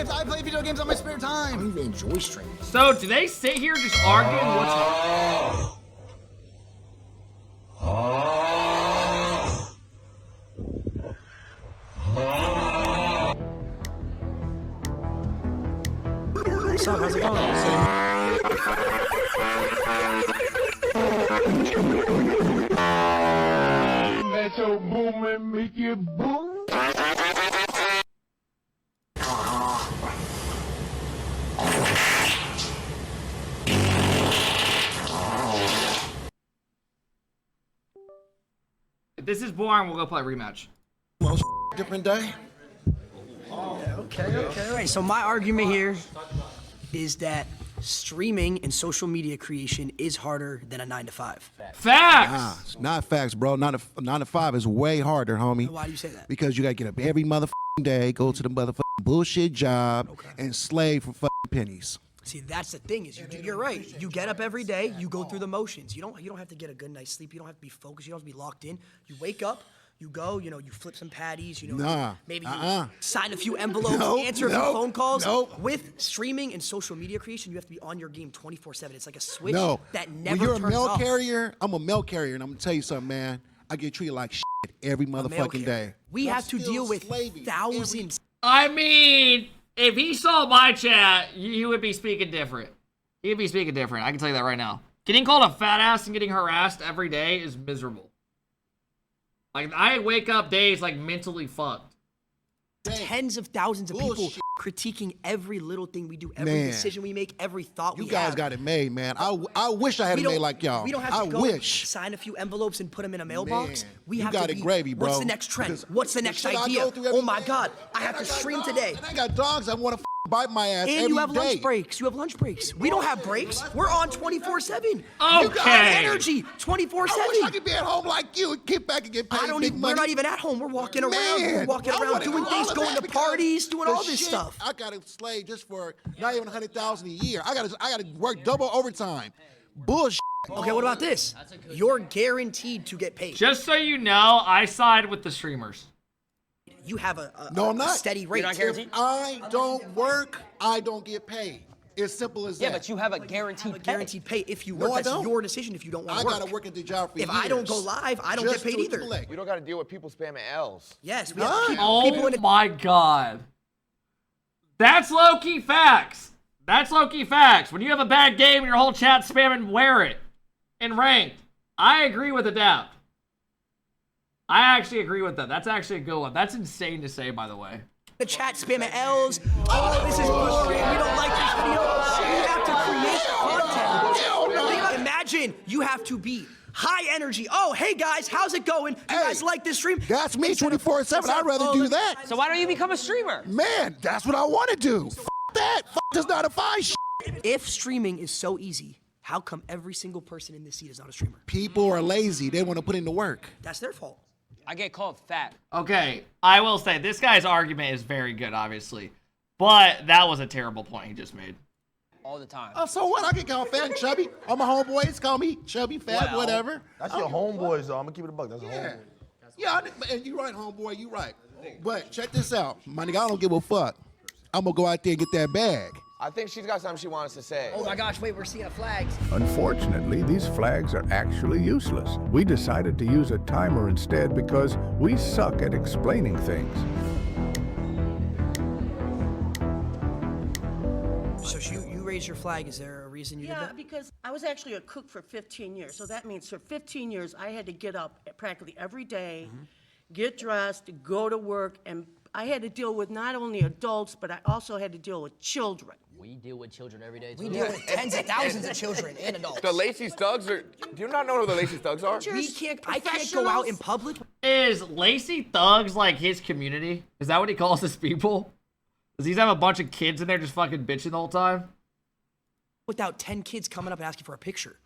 I play video games on my spare time. I don't even enjoy streaming. So do they sit here just arguing what's What's up? How's it going? Metal boom and make it boom. If this is boring, we'll go play a rematch. Well, different day. Okay. All right, so my argument here is that streaming and social media creation is harder than a 9-to-5. Facts! Nah, it's not facts, bro. 9 to 5 is way harder, homie. Why do you say that? Because you gotta get up every motherfucking day, go to the motherfucking bullshit job, and slave for fucking pennies. See, that's the thing is you're right. You get up every day, you go through the motions. You don't have to get a good night's sleep. You don't have to be focused. You don't have to be locked in. You wake up, you go, you flip some patties, maybe you sign a few envelopes, answer a few phone calls. With streaming and social media creation, you have to be on your game 24/7. It's like a switch that never when you're a turns mail off. carrier, I'm a mail carrier, and I'm gonna tell you something, man. I get treated like shit every motherfucking day. We have to deal with thousands. I mean, if he saw my chat, he would be speaking different. He'd be speaking different. I can tell you that right now. Getting called a fat ass and getting harassed every day is miserable. Like, I wake up days like mentally fucked. Tens of thousands of people critiquing every little thing we do, every decision we make, every thought we have. You guys got it made, man. I wish I had it made like y'all. We don't have to go sign a few envelopes and put them in a mailbox. We have got to it gravy, bro. What's the next trend? What's the next idea? Oh my God, I have to stream today. And I got dogs that want to bite my ass every day. And you have lunch breaks. You have lunch breaks. We don't have breaks. We're on 24/7. Okay. You got energy 24/7. I wish I could be at home like you and get back and get paid big money. We're not even at home. We're walking around. We're walking around doing things, going to parties, doing all this stuff. I got to slave just for not even $100,000 a year. I got to work double overtime. Bullshit. Okay, what about this? You're guaranteed to get paid. Just so you know, I side with the streamers. You have a steady rate. If I don't work, I don't get paid. It's simple as that. Yeah, but you have a guaranteed pay. If you work. That's your decision if you don't want to work. I got to work at the job for years. If I don't go live, I don't get paid either. You don't got to deal with people spamming L's. Yes, we have people Oh my God. That's low-key facts. That's low-key facts. When you have a bad game and your whole chat spamming wear it in ranked, I agree with Adapt. I actually agree with that. That's actually a good one. That's insane to say, by the way. The chat spamming L's. Oh, this is boring. We don't like this video. You have to create content. Imagine you have to be high energy. Oh, hey guys, how's it going? You guys like this stream? That's me 24/7. I'd rather do that. So why don't you become a streamer? Man, that's what I want to do. F that. F this 9 to 5 shit. If streaming is so easy, how come every single person in this seat is not a streamer? People are lazy. They want to put in the work. That's their fault. I get called fat. Okay, I will say, this guy's argument is very good, obviously. But that was a terrible point he just made. All the time. Oh, so what? I get called fat and chubby. All my homeboys call me chubby, fat, whatever. That's your homeboys, though. I'm going to keep it a buck. That's a homeboy. Yeah, and you right, homeboy. You right. But check this out. My nigga, I don't give a fuck. I'm going to go out there and get that bag. I think she's got something she wants to say. Oh my gosh, wait, we're seeing a flag. Unfortunately, these flags are actually useless. We decided to use a timer instead because we suck at explaining things. So you raised your flag. Is there a reason you did that? Yeah, because I was actually a cook for 15 years. So that means for 15 years, I had to get up practically every day, get dressed, go to work, and I had to deal with not only adults, but I also had to deal with children. We deal with children every day, too. We deal with tens of thousands of children and adults. The Lacey's Thugs are... Do you not know who the Lacey's Thugs are? I can't go out in public. Is Lacey Thugs like his community? Is that what he calls his people? Does he have a bunch of kids in there just fucking bitching the whole time? Without 10 kids coming up and asking for a picture.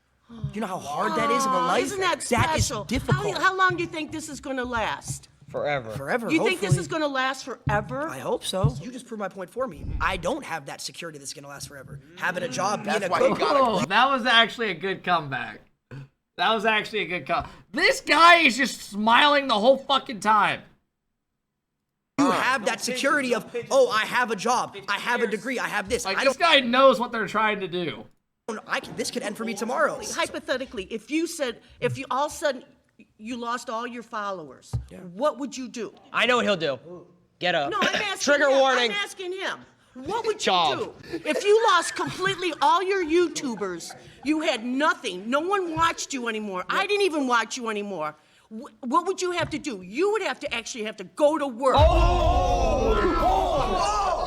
You know how hard that is of a life? Isn't that special? That is difficult. How long do you think this is going to last? Forever. Forever, You think this hopefully. is going to last forever? I hope so. You just proved my point for me. I don't have that security that's going to last forever. Having a job, being a cook. Oh, that was actually a good comeback. That was actually a good comeback. This guy is just smiling the whole fucking time. You have have that security of, oh, I have a job, I have a degree, I have this. Like, I this don't. guy knows what they're trying to do. This could end for me tomorrow. Hypothetically, if you all of a sudden you lost all your followers, what would you do? I know what he'll do. Get up. No, I'm asking Trigger him. warning. I'm asking him. What would you Job. do if you lost completely all your YouTubers? You had nothing. No one watched you anymore. I didn't even watch you anymore. What would you have to do? You would have to actually have to go to work. Oh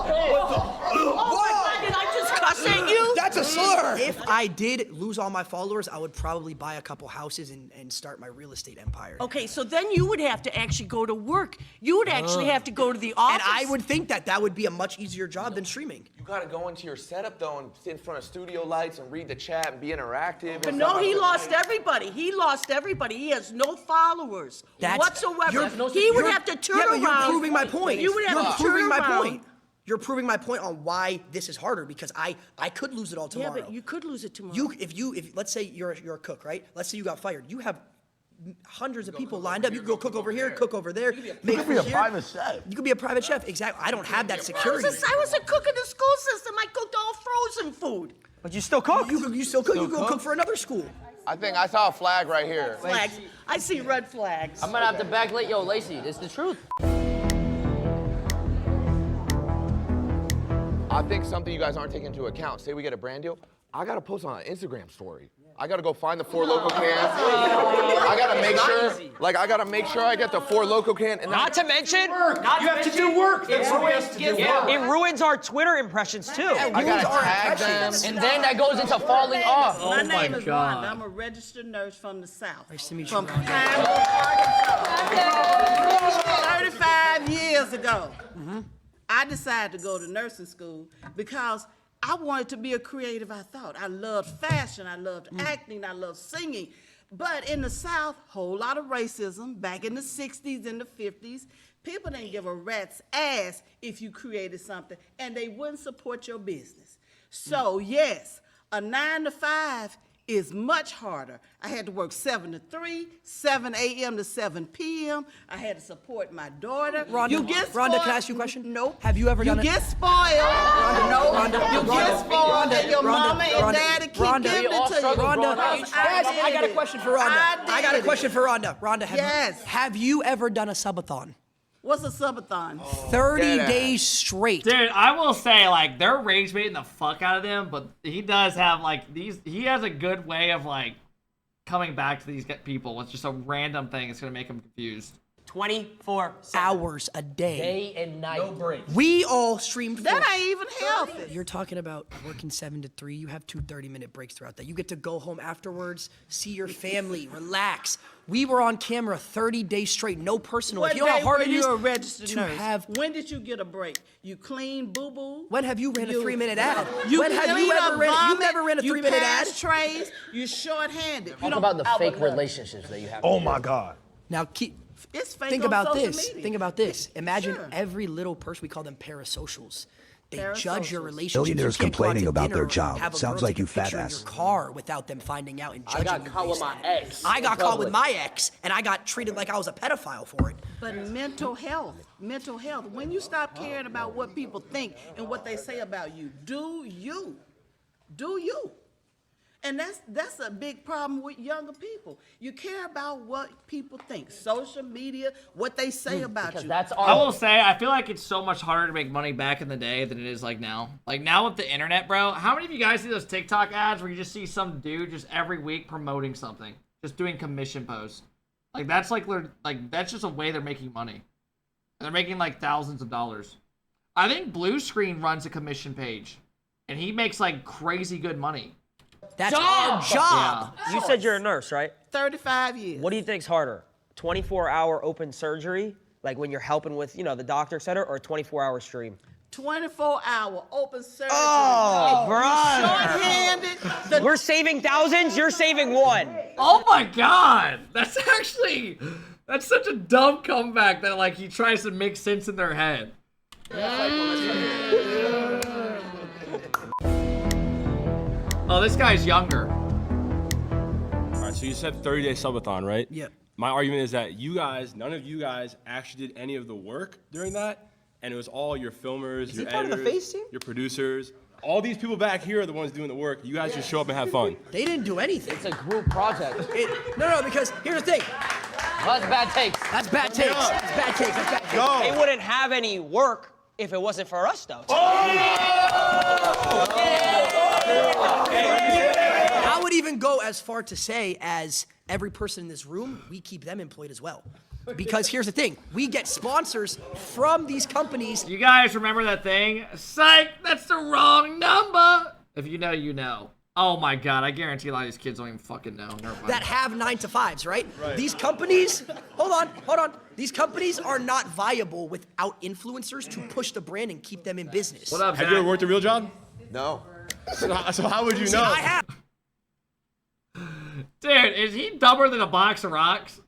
my God, did I just cuss at you? That's a slur. If I did lose all my followers, I would probably buy a couple houses and start my real estate empire. Okay, so then you would have to actually go to work. You would actually have to go to the office. And I would think that would be a much easier job than streaming. You gotta go into your setup though and sit in front of studio lights and read the chat and be interactive. But no, he lost everybody. He lost everybody. He has no followers whatsoever. He would have to turn around. But you're proving my point. You would have to turn around. You're proving my point on why this is harder because I could lose it all tomorrow. Yeah, but you could lose it tomorrow. If let's say you're a cook, right? Let's say you got fired. You have hundreds of people lined up. You can go cook over here, cook over there. You could be a private chef. You could be a private chef. Exactly. I don't have that security. I was a cook in the school system. I cooked all frozen food. But you still cook. You still cook. You go cook for another school. I think I saw a flag right here. Flags. I see red flags. I'm gonna have to backlight. Yo, Lacey, it's the truth. I think something you guys aren't taking into account. Say we get a brand deal, I gotta post on an Instagram story. I gotta go find the 4 Loco cans. I gotta make sure I get the 4 Loco can. And Not to mention, You have to do work. That's what we have to do. it ruins our Twitter impressions too. I gotta tag them. And then that goes into falling off. Oh My my name is God. Rhonda. I'm a registered nurse from the South. Nice to meet you, From Rhonda. Arkansas. 35 years ago, I decided to go to nursing school because I wanted to be a creative, I thought. I loved fashion, I loved acting, I loved singing. But in the South, whole lot of racism. Back in the 60s and the 50s, people didn't give a rat's ass if you created something, and they wouldn't support your business. So yes, a 9 to 5 is much harder. I had to work 7 to 3, 7 a.m. to 7 p.m. I had to support my daughter. Rhonda, You get spoiled. Rhonda, can I ask you a question? Nope. Have you ever done You it? get spoiled. No. Rhonda, You get spoiled, and your mama and daddy keep Rhonda, giving it to you. Rhonda, Because guys, I got a did question it. for Rhonda. I got a did question it. for Rhonda. Rhonda, Yes. have you ever done a subathon? What's a subathon? 30 Deadass. days straight. Dude, I will say, like, they're rage baiting the fuck out of them, but he does have, like, he has a good way of, like, coming back to these people with just a random thing that's gonna make them confused. 24 Hours a day. day and night. No break. We all streamed That for. ain't even healthy. You're talking about working 7 to 3. You have 2 30-minute breaks throughout that. You get to go home afterwards, see your family, relax. We were on camera 30 days straight, no personal. What If you know how day hard were it is you a registered to nurse? have. When did you get a break? You clean boo-boo? When have you ran a 3-minute ad? You When have you clean ever up ran? You vomit, never ran a 3-minute ad. You pass trays, you short-handed. Talk about the fake relationships that you have. Oh my God. Now It's fake think on about social this. media. Think about this. Imagine Sure. every little person. We call them parasocials. They judge your Parasocials. relationships. Millionaires You can't go out complaining to about dinner their or job. have a Sounds girl like take you a fat picture in ass. your car without them finding out and judging you caught with based my on it. ex I got in caught with public. my ex, and I got treated like I was a pedophile for it. But mental health. When you stop caring about what people think and what they say about you, do you. And that's a big problem with younger people. You care about what people think, social media, what they say about Because you. that's I our. will say, I feel like it's so much harder to make money back in the day than it is like now. Like now with the internet, bro, how many of you guys see those TikTok ads where you just see some dude just every week promoting something, just doing commission posts? Like that's that's just a way they're making money. And they're making like thousands of dollars. I think Blue Screen runs a commission page, and he makes like crazy good money. That's our job. You said you're a nurse, right? 35 years. What do you think's harder? 24-hour open surgery, like when you're helping with, the doctor, et cetera, or a 24-hour stream? 24-hour open surgery. Oh, brother. Short-handed. We're saving thousands, you're saving one. Oh my God, that's such a dumb comeback that like he tries to make sense in their head. Oh, this guy's younger. All right, so you said 30-day subathon, right? Yep. My argument is that none of you guys actually did any of the work during that. and it was all your filmers, your he part of the editors, face team? your producers. All these people back here are the ones doing the work. You guys just show up and have fun. They didn't do anything. It's a group project. No, because here's the thing. Well, that's bad takes. That's bad takes. That's bad takes. That's bad takes. Go. They wouldn't have any work if it wasn't for us, though. I would even go as far to say as every person in this room, we keep them employed as well. Because here's the thing, we get sponsors from these companies. You guys remember that thing? Psych, that's the wrong number. If you know, you know. Oh my God, I guarantee a lot of these kids don't even fucking know. That have 9-to-5s, right? These companies, hold on. These companies are not viable without influencers to push the brand and keep them in business. What up, Have you ever worked a real job? No. So how would you know? I have. Dude, is he dumber than a box of rocks?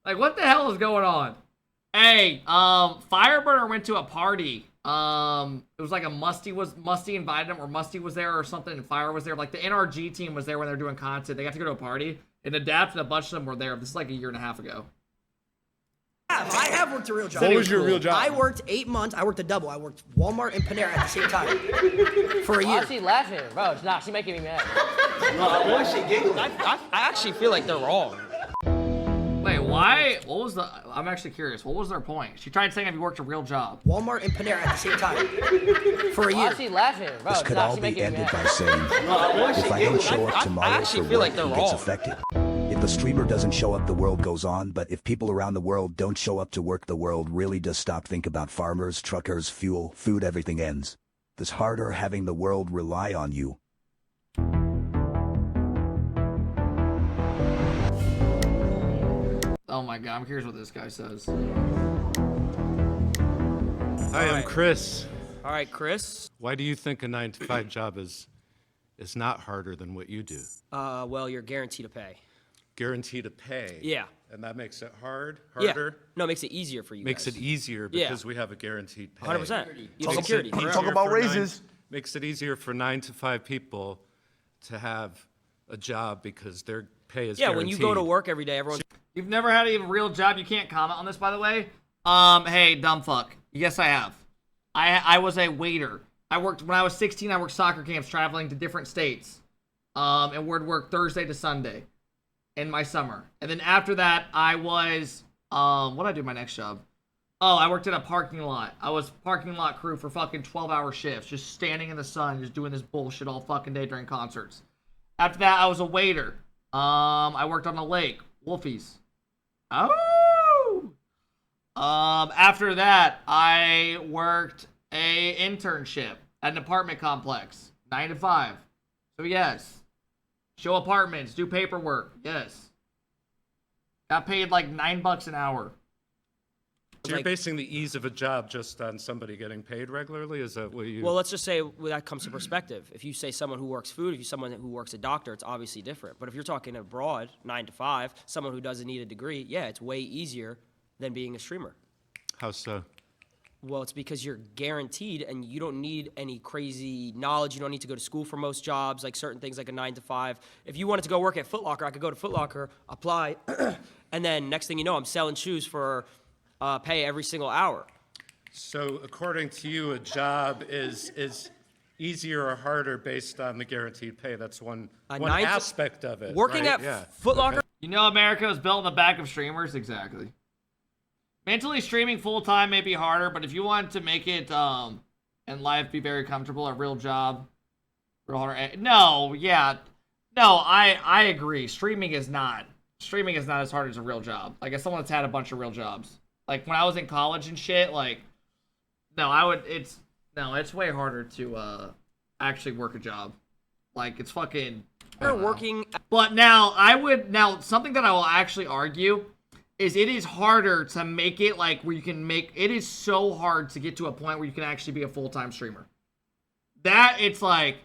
Like, what the hell is going on? Hey, Fireburner went to a party. It was like Musty invited him, or Musty was there or something, and Fire was there. Like, the NRG team was there when they were doing content. They got to go to a party, and Adapt and a bunch of them were there. This is like a year and a half ago. I have worked a real job. What was your real job? I worked 8 months. I worked a double. I worked Walmart and Panera at the same time for a year. Why is she laughing? Bro, she's making me mad. I actually feel like they're wrong. Wait, why? What was the... I'm actually curious. What was their point? She tried saying, have you worked a real job? Walmart and Panera at the same time for a Why year. is she laughing? Bro, This could all be ended by saying, if I don't show up tomorrow actually for feel work, like they're he gets wrong. affected. If the streamer doesn't show up, the world goes on, but if people around the world don't show up to work, the world really does stop. Think about farmers, truckers, fuel, food, everything ends. It's harder having the world rely on you. Oh my God, I'm curious what this guy says. Hi, I'm Chris. All right, Chris. Why do you think a 9-to-5 job is not harder than what you do? Well, you're guaranteed to pay. Guaranteed to pay. Yeah. And that makes it harder? Yeah. No, it makes it easier for you Makes guys. it easier because we have a guaranteed pay. 100%. You have Makes security. it easier Talk about for raises. Makes it easier for 9-to-5 people to have a job because their pay is Yeah, guaranteed. when you go to work every day, everyone's... You've never had a real job. You can't comment on this, by the way. Hey, dumb fuck. Yes, I have. I was a waiter. When I was 16, I worked soccer camps traveling to different states. And would work Thursday to Sunday in my summer. And then after that, I was, what did I do my next job? Oh, I worked at a parking lot. I was parking lot crew for fucking 12-hour shifts, just standing in the sun, just doing this bullshit all fucking day during concerts. After that, I was a waiter. I worked on a lake. Wolfies. Oh! After that, I worked a internship at an apartment complex. 9 to 5. So yes. Show apartments, do paperwork. Yes. Got paid like $9 an hour. So you're basing the ease of a job just on somebody getting paid regularly? Is that what you... Well, let's just say that comes to perspective. If you say someone who works food, if you someone who works a doctor, it's obviously different. But if you're talking abroad, 9 to 5, someone who doesn't need a degree, yeah, it's way easier than being a streamer. How so? Well, it's because you're guaranteed and you don't need any crazy knowledge. You don't need to go to school for most jobs, like certain things like a 9 to 5. If you wanted to go work at Foot Locker, I could go to Foot Locker, apply, and then next thing you know, I'm selling shoes for pay every single hour. So according to you, a job is easier or harder based on the guaranteed pay? That's one aspect of it. Working right? at Foot Locker. Okay. You know America was built on the back of streamers? Exactly. Mentally streaming full-time may be harder, but if you want to make it in life be very comfortable, a real job, real harder. No, yeah. No, I agree. Streaming is not as hard as a real job. Like, as someone that's had a bunch of real jobs. Like, when I was in college and shit, like, it's way harder to actually work a job. Like, it's fucking... working... But now, something that I will actually argue is it is harder to make it, like, where you can make... It is so hard to get to a point where you can actually be a full-time streamer. That, it's like,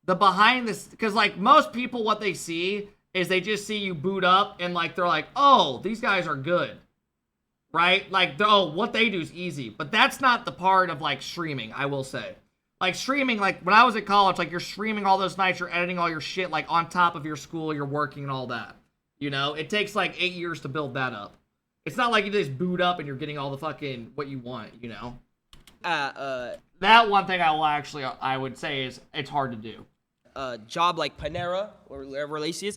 the behind this... Because, like, most people, what they see is they just see you boot up and, like, they're like, oh, these guys are good. Right? Like, what they do is easy. But that's not the part of, like, streaming, I will say. Like, streaming, like, when I was at college, like, you're streaming all those nights, you're editing all your shit, like, on top of your school, you're working and all that. You know? It takes, like, 8 years to build that up. It's not like you just boot up and you're getting all the fucking what you want, you know? That one thing I would say is it's hard to do. A job like Panera or wherever Lacey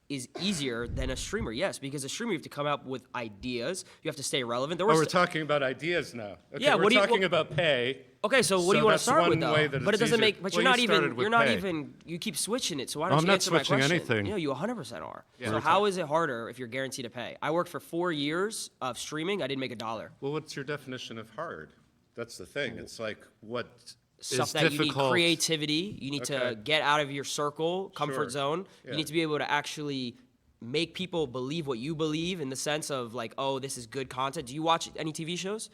is easier than a streamer, yes, because a streamer you have to come up with ideas, you have to stay relevant. We're talking about ideas now. Okay, yeah, we're talking about pay. Okay, so what do you want to start with, though? But it doesn't make. But well, you're not even. You keep switching it. So why don't you answer my question? I'm not switching anything. You know, you 100% are. Yeah. So how is it harder if you're guaranteed to pay? I worked for 4 years of streaming. I didn't make $1. Well, what's your definition of hard? That's the thing. It's like what stuff is that difficult. You need creativity. You need to get out of your circle, comfort zone. Yeah. You need to be able to actually make people believe what you believe in the sense of like, oh, this is good content. Do you watch any TV shows?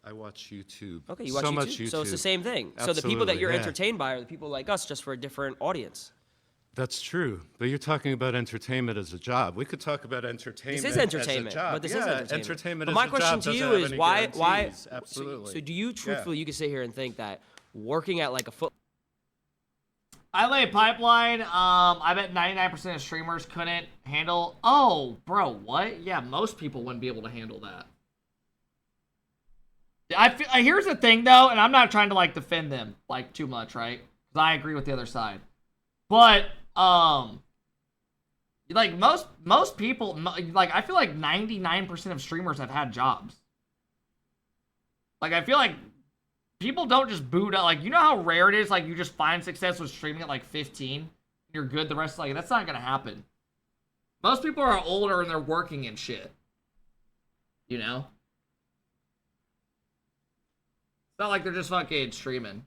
I watch YouTube. Okay, you watch YouTube. Much YouTube. So it's the same thing. Absolutely, so the people that you're entertained by are the people like us, just for a different audience. That's true, but you're talking about entertainment as a job. We could talk about entertainment. This is entertainment, as a job. But this is entertainment. Entertainment but as my a job question to you is why? Absolutely. So do you truthfully you can sit here and think that working at like a foot? I lay pipeline. I bet 99% of streamers couldn't handle. Oh, bro, what? Yeah, most people wouldn't be able to handle that. Here's the thing though, and I'm not trying to like defend them like too much, right? Because I agree with the other side. But like most people, like I feel like 99% of streamers have had jobs. Like I feel like people don't just boot up. Like you know how rare it is. Like you just find success with streaming at like 15, and you're good. The rest, like that's not gonna happen. Most people are older and they're working and shit. You know. It's not like they're just fucking streaming.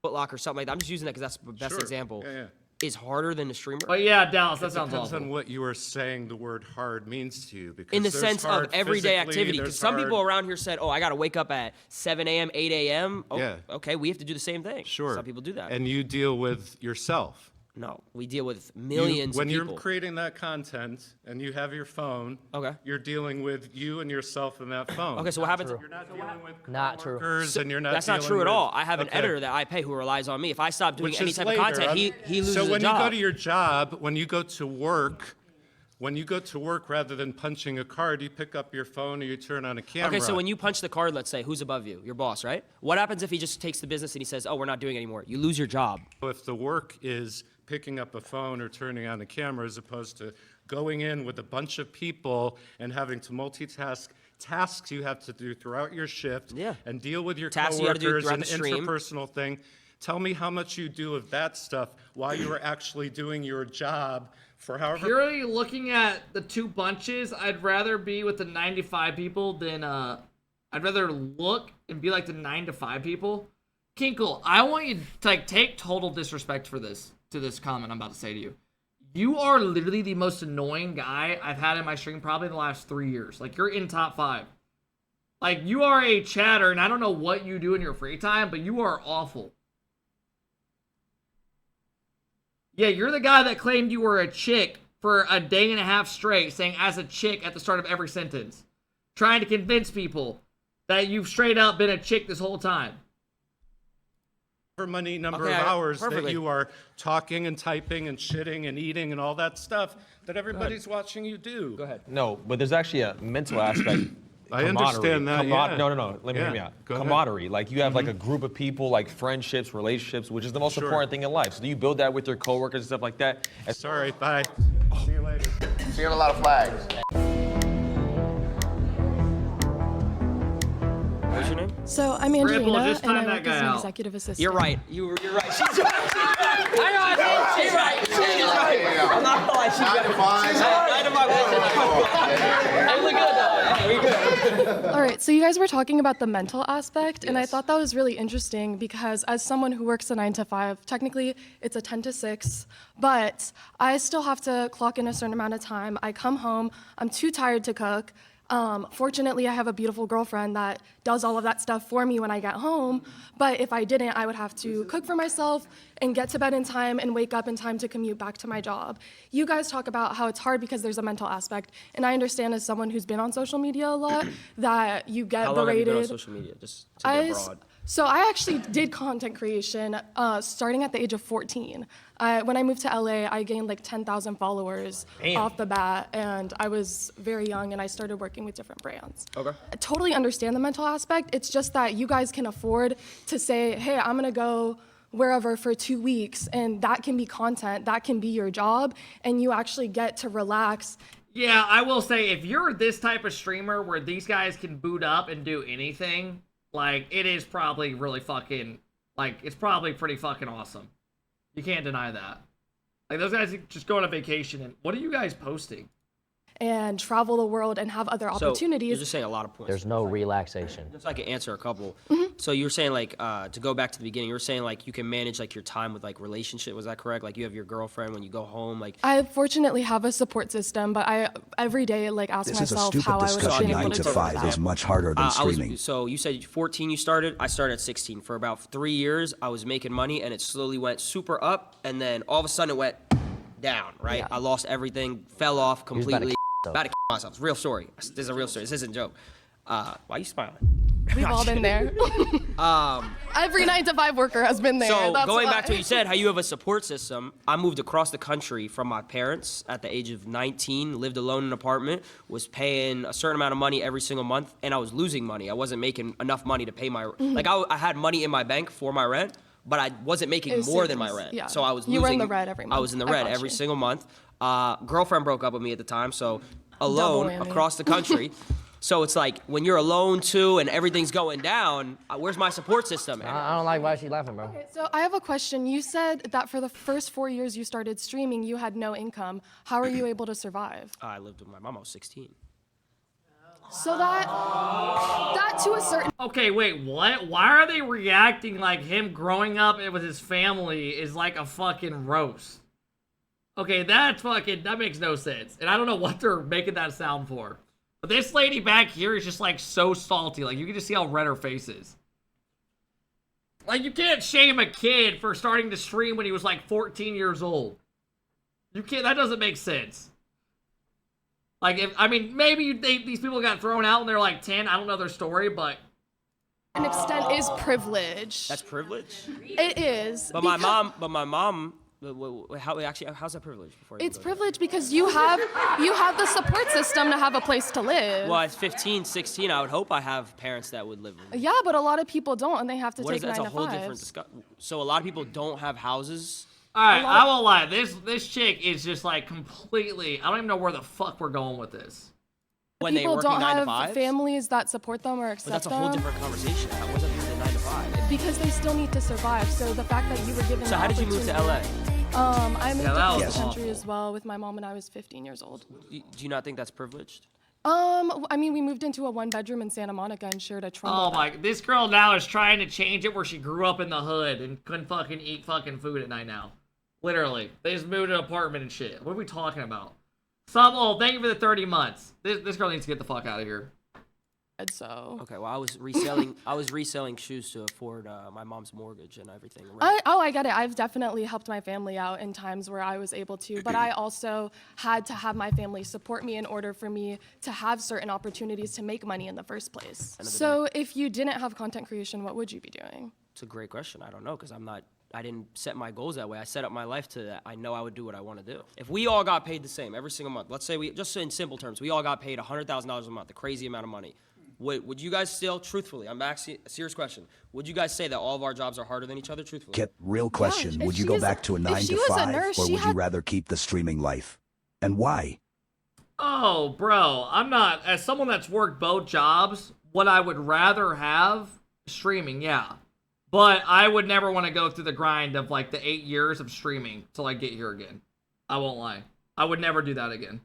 Foot Locker, something like that. I'm just using that because that's the best example. Yeah. Is harder than a streamer. Oh yeah, Dallas, that sounds awful. It depends on what you are saying the word hard means to you. Because in the sense of everyday activity. Because some people around here said, oh, I got to wake up at 7 a.m., 8 a.m. Oh, yeah. Okay, we have to do the same thing. Sure. Some people do that. And you deal with yourself. No, we deal with millions of people. When you're creating that content and you have your phone, you're dealing with you and yourself in that phone. Okay, so what happens? You're not dealing with coworkers and you're not That's not true with, at all. I have an editor that I pay who relies on me. If I stop doing any type of content, he loses So when a job. you go to your job, when you go to work, rather than punching a card, you pick up your phone or you turn on a camera. Okay, so when you punch the card, let's say, who's above you? Your boss, right? What happens if he just takes the business and he says, oh, we're not doing it anymore? You lose your job. If the work is picking up a phone or turning on a camera as opposed to going in with a bunch of people and having to multitask tasks you have to do throughout your shift and deal with your coworkers and interpersonal thing. Tell me how much you do of that stuff while you are actually doing your job for however. Purely looking at the two bunches, I'd rather be with the 9 to 5 people than I'd rather look and be like the 9 to 5 people. Kinkle, I want you to like take total disrespect for this to this comment I'm about to say to you. You are literally the most annoying guy I've had in my stream probably in the last 3 years. Like you're in top 5. Like you are a chatter, and I don't know what you do in your free time, but you are awful. Yeah, you're the guy that claimed you were a chick for a day and a half straight, saying as a chick at the start of every sentence. Trying to convince people that you've straight up been a chick this whole time. Many number of hours that you are talking and typing and shitting and eating and all that stuff that everybody's watching you do. Go ahead. No, but there's actually a mental aspect. I understand that. No. Let me hear me out. Camaraderie. Like you have like a group of people, like friendships, relationships, which is the most important thing in life. So do you build that with your coworkers and stuff like that? Sorry, bye. See you later. So you have a lot of flags. What's your name? So I'm Angelina, just and I time that work guy as an out. executive assistant. You're right. You're right. She's right. She's right. She's right. I'm not gonna lie. She's right. 9 to 5. I look good though. We good. All right, so you guys were talking about the mental aspect, and I thought that was really interesting because as someone who works a 9 to 5, technically it's a 10 to 6, but I still have to clock in a certain amount of time. I come home, I'm too tired to cook. Fortunately, I have a beautiful girlfriend that does all of that stuff for me when I get home. But if I didn't, I would have to cook for myself and get to bed in time and wake up in time to commute back to my job. You guys talk about how it's hard because there's a mental aspect. And I understand as someone who's been on social media a lot that you get How long berated. have you been on social media? Just to get broad. So I actually did content creation starting at the age of 14. When I moved to LA, I gained like 10,000 followers off the bat, and I was very young, and I started working with different brands. Okay. I totally understand the mental aspect. It's just that you guys can afford to say, hey, I'm gonna go wherever for 2 weeks, and that can be content, that can be your job, and you actually get to relax. Yeah, I will say, if you're this type of streamer where these guys can boot up and do anything, like, it is probably really fucking, like, it's probably pretty fucking awesome. You can't deny that. Like, those guys just go on a vacation, and what are you guys posting? And travel the world and have other So opportunities. you're just saying a lot of points. There's no relaxation. Just so I can answer a couple. Mm-hmm. So you were saying like to go back to the beginning, you were saying like you can manage like your time with like relationship. Was that correct? Like you have your girlfriend when you go home. Like I fortunately have a support system, but I every day like ask This is a myself stupid how I would have discussion. been able 9 to to do 5 that. is much harder than streaming. So you said 14 you started. I started at 16. For about 3 years, I was making money, and it slowly went super up, and then all of a sudden it went down. Right? Yeah. I lost everything, fell off He was about to completely. though. About to myself. It's a real story. This is a real story. This isn't a joke. Why are you smiling? We've all been there. Every 9 to 5 worker has been there. So That's going why. back to what you said, how you have a support system. I moved across the country from my parents at the age of 19, lived alone in an apartment, was paying a certain amount of money every single month, and I was losing money. I wasn't making enough money to pay my, like I had money in my bank for my rent, but I wasn't making It was more than my serious, rent. yeah. So I was losing. You were in the red every I month. was in the I red got every you. single month. Girlfriend broke up with me at the time, so alone whammy. across the country. So it's like when you're alone too and everything's going down, where's my support system? I don't like why she laughing, bro. Okay, so I have a question. You said that for the first 4 years you started streaming, you had no income. How are you able to survive? I lived with my mom. I was 16. So that to a certain Okay, wait, what? Why are they reacting like him growing up with his family is like a fucking roast? Okay, that makes no sense. And I don't know what they're making that sound for. But this lady back here is just like so salty. Like you can just see how red her face is. Like you can't shame a kid for starting to stream when he was like 14 years old. You can't, that doesn't make sense. Like maybe these people got thrown out when they're like 10. I don't know their story, but an extent is privilege. That's privilege? It is. But my mom, how's that privilege? It's privilege because you have the support system to have a place to live. Well, at 15, 16, I would hope I have parents that would live with me. Yeah, but a lot of people don't, and they have to What take is that? 9 That's to a whole 5. different discussion. So a lot of people don't have houses. alright, I won't lie. This chick is just like completely, I don't even know where the fuck we're going with this. When they People working don't 9 to have 5? families that support them or accept But that's a them. whole different conversation. How was that the 9 to 5? Because they still need to survive. So the fact that you were given So the how did you move to LA? I moved across was the country as well with my mom when I was 15 years old. Do you not think that's privileged? We moved into a 1-bedroom in Santa Monica and shared a trunk. Oh my, this girl now is trying to change it where she grew up in the hood and couldn't fucking eat fucking food at night now. Literally. They just moved to an apartment and shit. What are we talking about? Thank you for the 30 months. This girl needs to get the fuck out of here. So. Okay, well I was reselling shoes to afford my mom's mortgage and everything. I get it. I've definitely helped my family out in times where I was able to, but I also had to have my family support me in order for me to have certain opportunities to make money in the first place. So if you didn't have content creation, what would you be doing? It's a great question. I don't know because I didn't set my goals that way. I set up my life to that. I know I would do what I want to do. If we all got paid the same every single month, let's say just in simple terms, we all got paid $100,000 a month, a crazy amount of money. Would you guys still, truthfully, I'm asking a serious question, would you guys say that all of our jobs are harder than each other, truthfully? Kip, real question. Would you go back to a 9 to 5, or would you rather keep the streaming life? And why? Oh, bro, I'm not, as someone that's worked both jobs, what I would rather have, streaming, yeah. But I would never want to go through the grind of like the 8 years of streaming till I get here again. I won't lie. I would never do that again.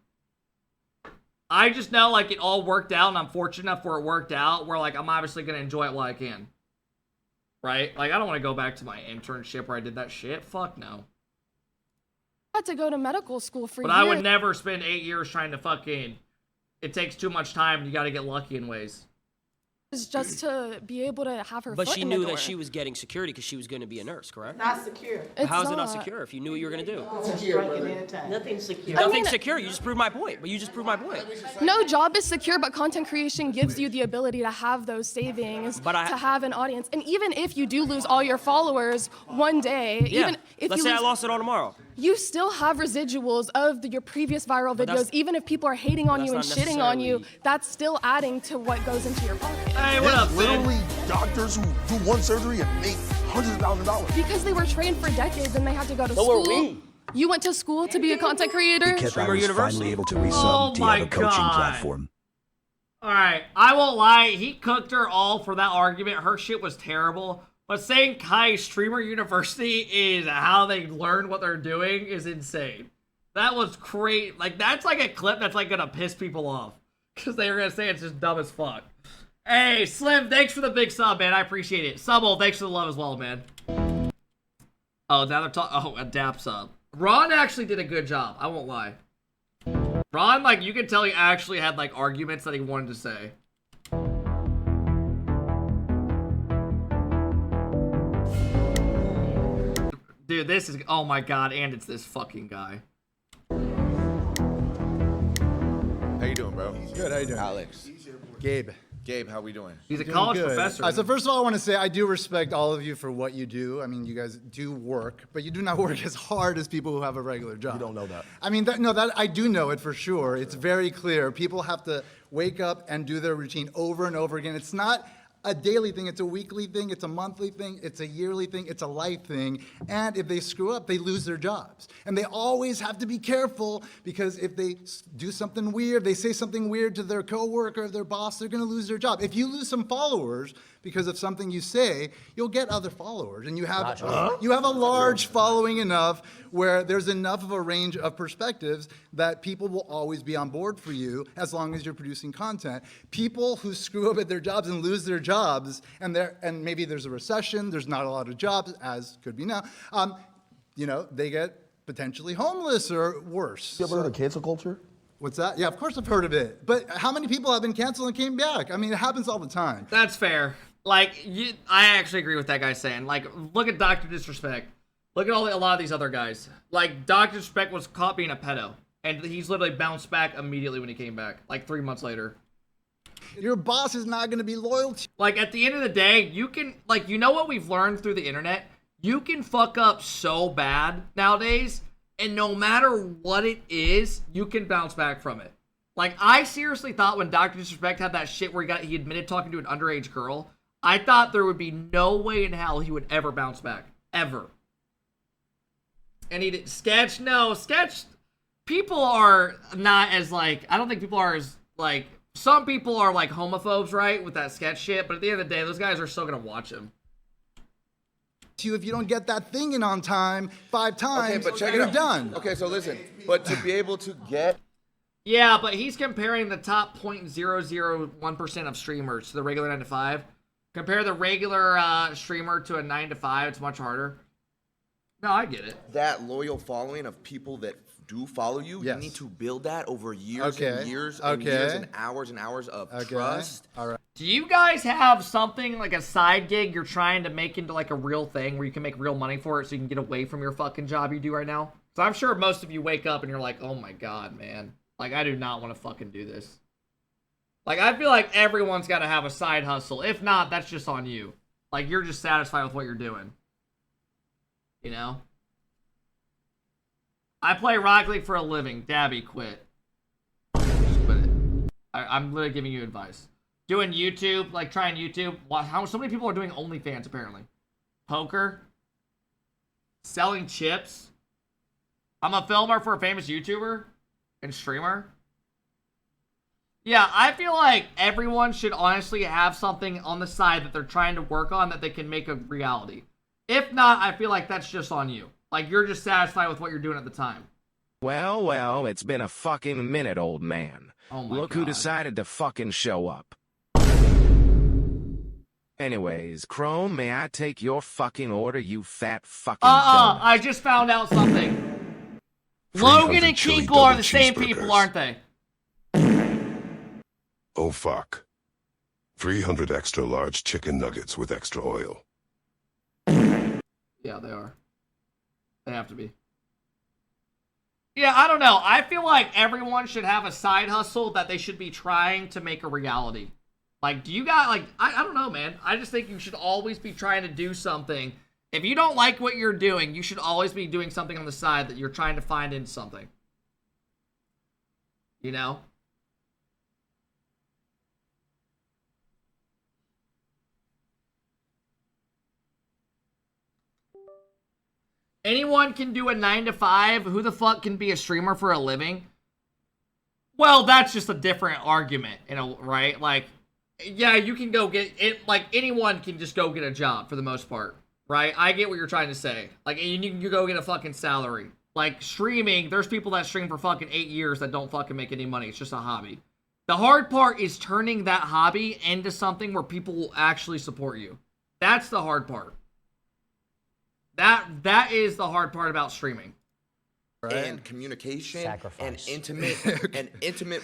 I just know like it all worked out and I'm fortunate enough where it worked out where like I'm obviously going to enjoy it while I can. Right? Like I don't want to go back to my internship where I did that shit. Fuck no. I had to go to medical school for But years. I would never spend 8 years trying to fucking, it takes too much time and you got to get lucky in ways. Is just to be able to have her But foot she in the knew door. that she was getting security because she was going to be a nurse, correct? Not secure. How is it not not. secure if you knew what you were going to do? Nothing secure. Nothing secure. You just proved my point. But you just proved my point. No job is secure, but content creation gives you the ability to have those savings, But to have an audience. And even if you do lose all your followers one day, even if Let's you say I lose, lost it all tomorrow. you still have residuals of your previous viral But that's- videos. Even if people are hating on you and that's shitting not on you, necessarily- that's still adding to what goes into your pocket. Hey, what up, Literally doctors who do one surgery and make hundreds of thousands of dollars. Because they were trained for decades and they had to go to So school. were we. You went to school to be a content creator? Kept I was finally able to resub Oh to my have a coaching God. platform. Alright, I won't lie, he cooked her all for that argument. Her shit was terrible. But saying Kai Streamer University is how they learn what they're doing is insane. That was great. Like, that's like a clip that's like gonna piss people off. Because they were gonna say it's just dumb as fuck. Hey, Slim, thanks for the big sub, man. I appreciate it. Subble, thanks for the love as well, man. Oh, now they're talking. Oh, a dap sub. Ron actually did a good job. I won't lie. Ron, like, you can tell he actually had, like, arguments that he wanted to say. Dude, this is... Oh, my God. And it's this fucking guy. How you doing, bro? Good, how you doing? Alex. Gabe. Gabe, how we doing? He's a Doing college good. professor. So first of all, I want to say I do respect all of you for what you do. I mean, you guys do work, but you do not work as hard as people who have a regular job. You don't know that. I mean, that I do know it for sure. It's very clear. People have to wake up and do their routine over and over again. It's not a daily thing, it's a weekly thing, it's a monthly thing, it's a yearly thing, it's a life thing. And if they screw up, they lose their jobs. And they always have to be careful because if they do something weird, they say something weird to their coworker or their boss, they're gonna lose their job. If you lose some followers because of something you say, you'll get other followers. And you have a large following enough where there's enough of a range of perspectives that people will always be on board for you as long as you're producing content. People who screw up at their jobs and lose their jobs, and maybe there's a recession, there's not a lot of jobs, as could be now, they get potentially homeless or worse. You ever heard of cancel culture? What's that? Yeah, of course I've heard of it. But how many people have been canceled and came back? I mean, it happens all the time. That's fair. Like, I actually agree with that guy saying. Like, look at Dr. Disrespect. Look at a lot of these other guys. Like, Dr. Disrespect was caught being a pedo. And he's literally bounced back immediately when he came back. Like, 3 months later. Your boss is not going to be loyal to you. Like, at the end of the day, you can... Like, you know what we've learned through the internet? You can fuck up so bad nowadays, and no matter what it is, you can bounce back from it. Like, I seriously thought when Dr. Disrespect had that shit where he admitted talking to an underage girl, I thought there would be no way in hell he would ever bounce back. Ever. And he did... Sketch? No. Sketch... People are not as, like... I don't think people are as, like... Some people are, like, homophobes, right? With that sketch shit. But at the end of the day, those guys are still gonna watch him. If you don't get that thing in on time 5 times, Okay, but check it you're out. done. Okay, so listen, but to be able to get... Yeah, but he's comparing the top 0.001% of streamers to the regular 9 to 5. Compare the regular streamer to a 9 to 5, it's much harder. No, I get it. That loyal following of people that do follow you, Yes. you need to build that over years and Okay. years and years and hours of trust. All right. Do you guys have something like a side gig you're trying to make into like a real thing where you can make real money for it so you can get away from your fucking job you do right now? So I'm sure most of you wake up and you're like, oh my God, man. Like, I do not want to fucking do this. Like, I feel like everyone's got to have a side hustle. If not, that's just on you. Like, you're just satisfied with what you're doing. You know? I play Rocket League for a living. Dabby, quit. Just quit it. I'm literally giving you advice. Doing YouTube, like trying YouTube. So many people are doing OnlyFans, apparently. Poker. Selling chips. I'm a filmer for a famous YouTuber and streamer. Yeah, I feel like everyone should honestly have something on the side that they're trying to work on that they can make a reality. If not, I feel like that's just on you. Like, you're just satisfied with what you're doing at the time. Well, it's been a fucking minute, old man. Oh my Look who decided to fucking show up. Anyways, Chrome, may I take your fucking order, you fat fucking donut? I just found out something. Logan and Kinkle are the same people, aren't they? Oh, fuck. 300 extra large chicken nuggets with extra oil. Yeah, they are. They have to be. Yeah, I don't know. I feel like everyone should have a side hustle that they should be trying to make a reality. Like, do you guys, like, I don't know, man. I just think you should always be trying to do something. If you don't like what you're doing, you should always be doing something on the side that you're trying to find in something. You know? Anyone can do a 9 to 5. Who the fuck can be a streamer for a living? Well, that's just a different argument, you know, right? Like, yeah, you can go get it. Like, anyone can just go get a job for the most part, right? I get what you're trying to say. Like, you can go get a fucking salary. Like, streaming, there's people that stream for fucking 8 years that don't fucking make any money. It's just a hobby. The hard part is turning that hobby into something where people will actually support you. That's the hard part. That is the hard part about streaming. And communication and intimate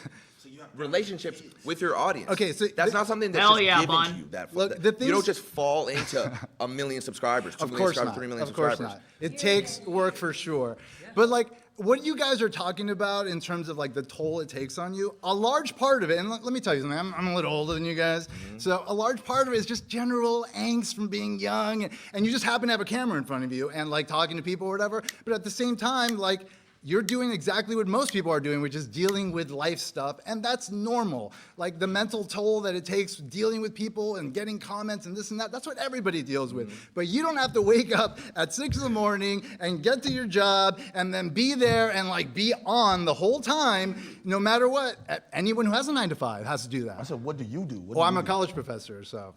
relationships with your audience. Okay, so that's not something that's just given to you. You don't just fall into 1 million subscribers, 2 million subscribers, 3 million subscribers. Of course not. It takes work for sure. But like what you guys are talking about in terms of like the toll it takes on you, a large part of it, and let me tell you something, I'm a little older than you guys, so a large part of it is just general angst from being young, and you just happen to have a camera in front of you and like talking to people or whatever, but at the same time, like, you're doing exactly what most people are doing, which is dealing with life stuff, and that's normal. Like the mental toll that it takes dealing with people and getting comments and this and that, that's what everybody deals with. But you don't have to wake up at 6 in the morning and get to your job and then be there and like be on the whole time, no matter what. Anyone who has a 9 to 5 has to do that. I said, what do you do? Well, I'm a college professor, so.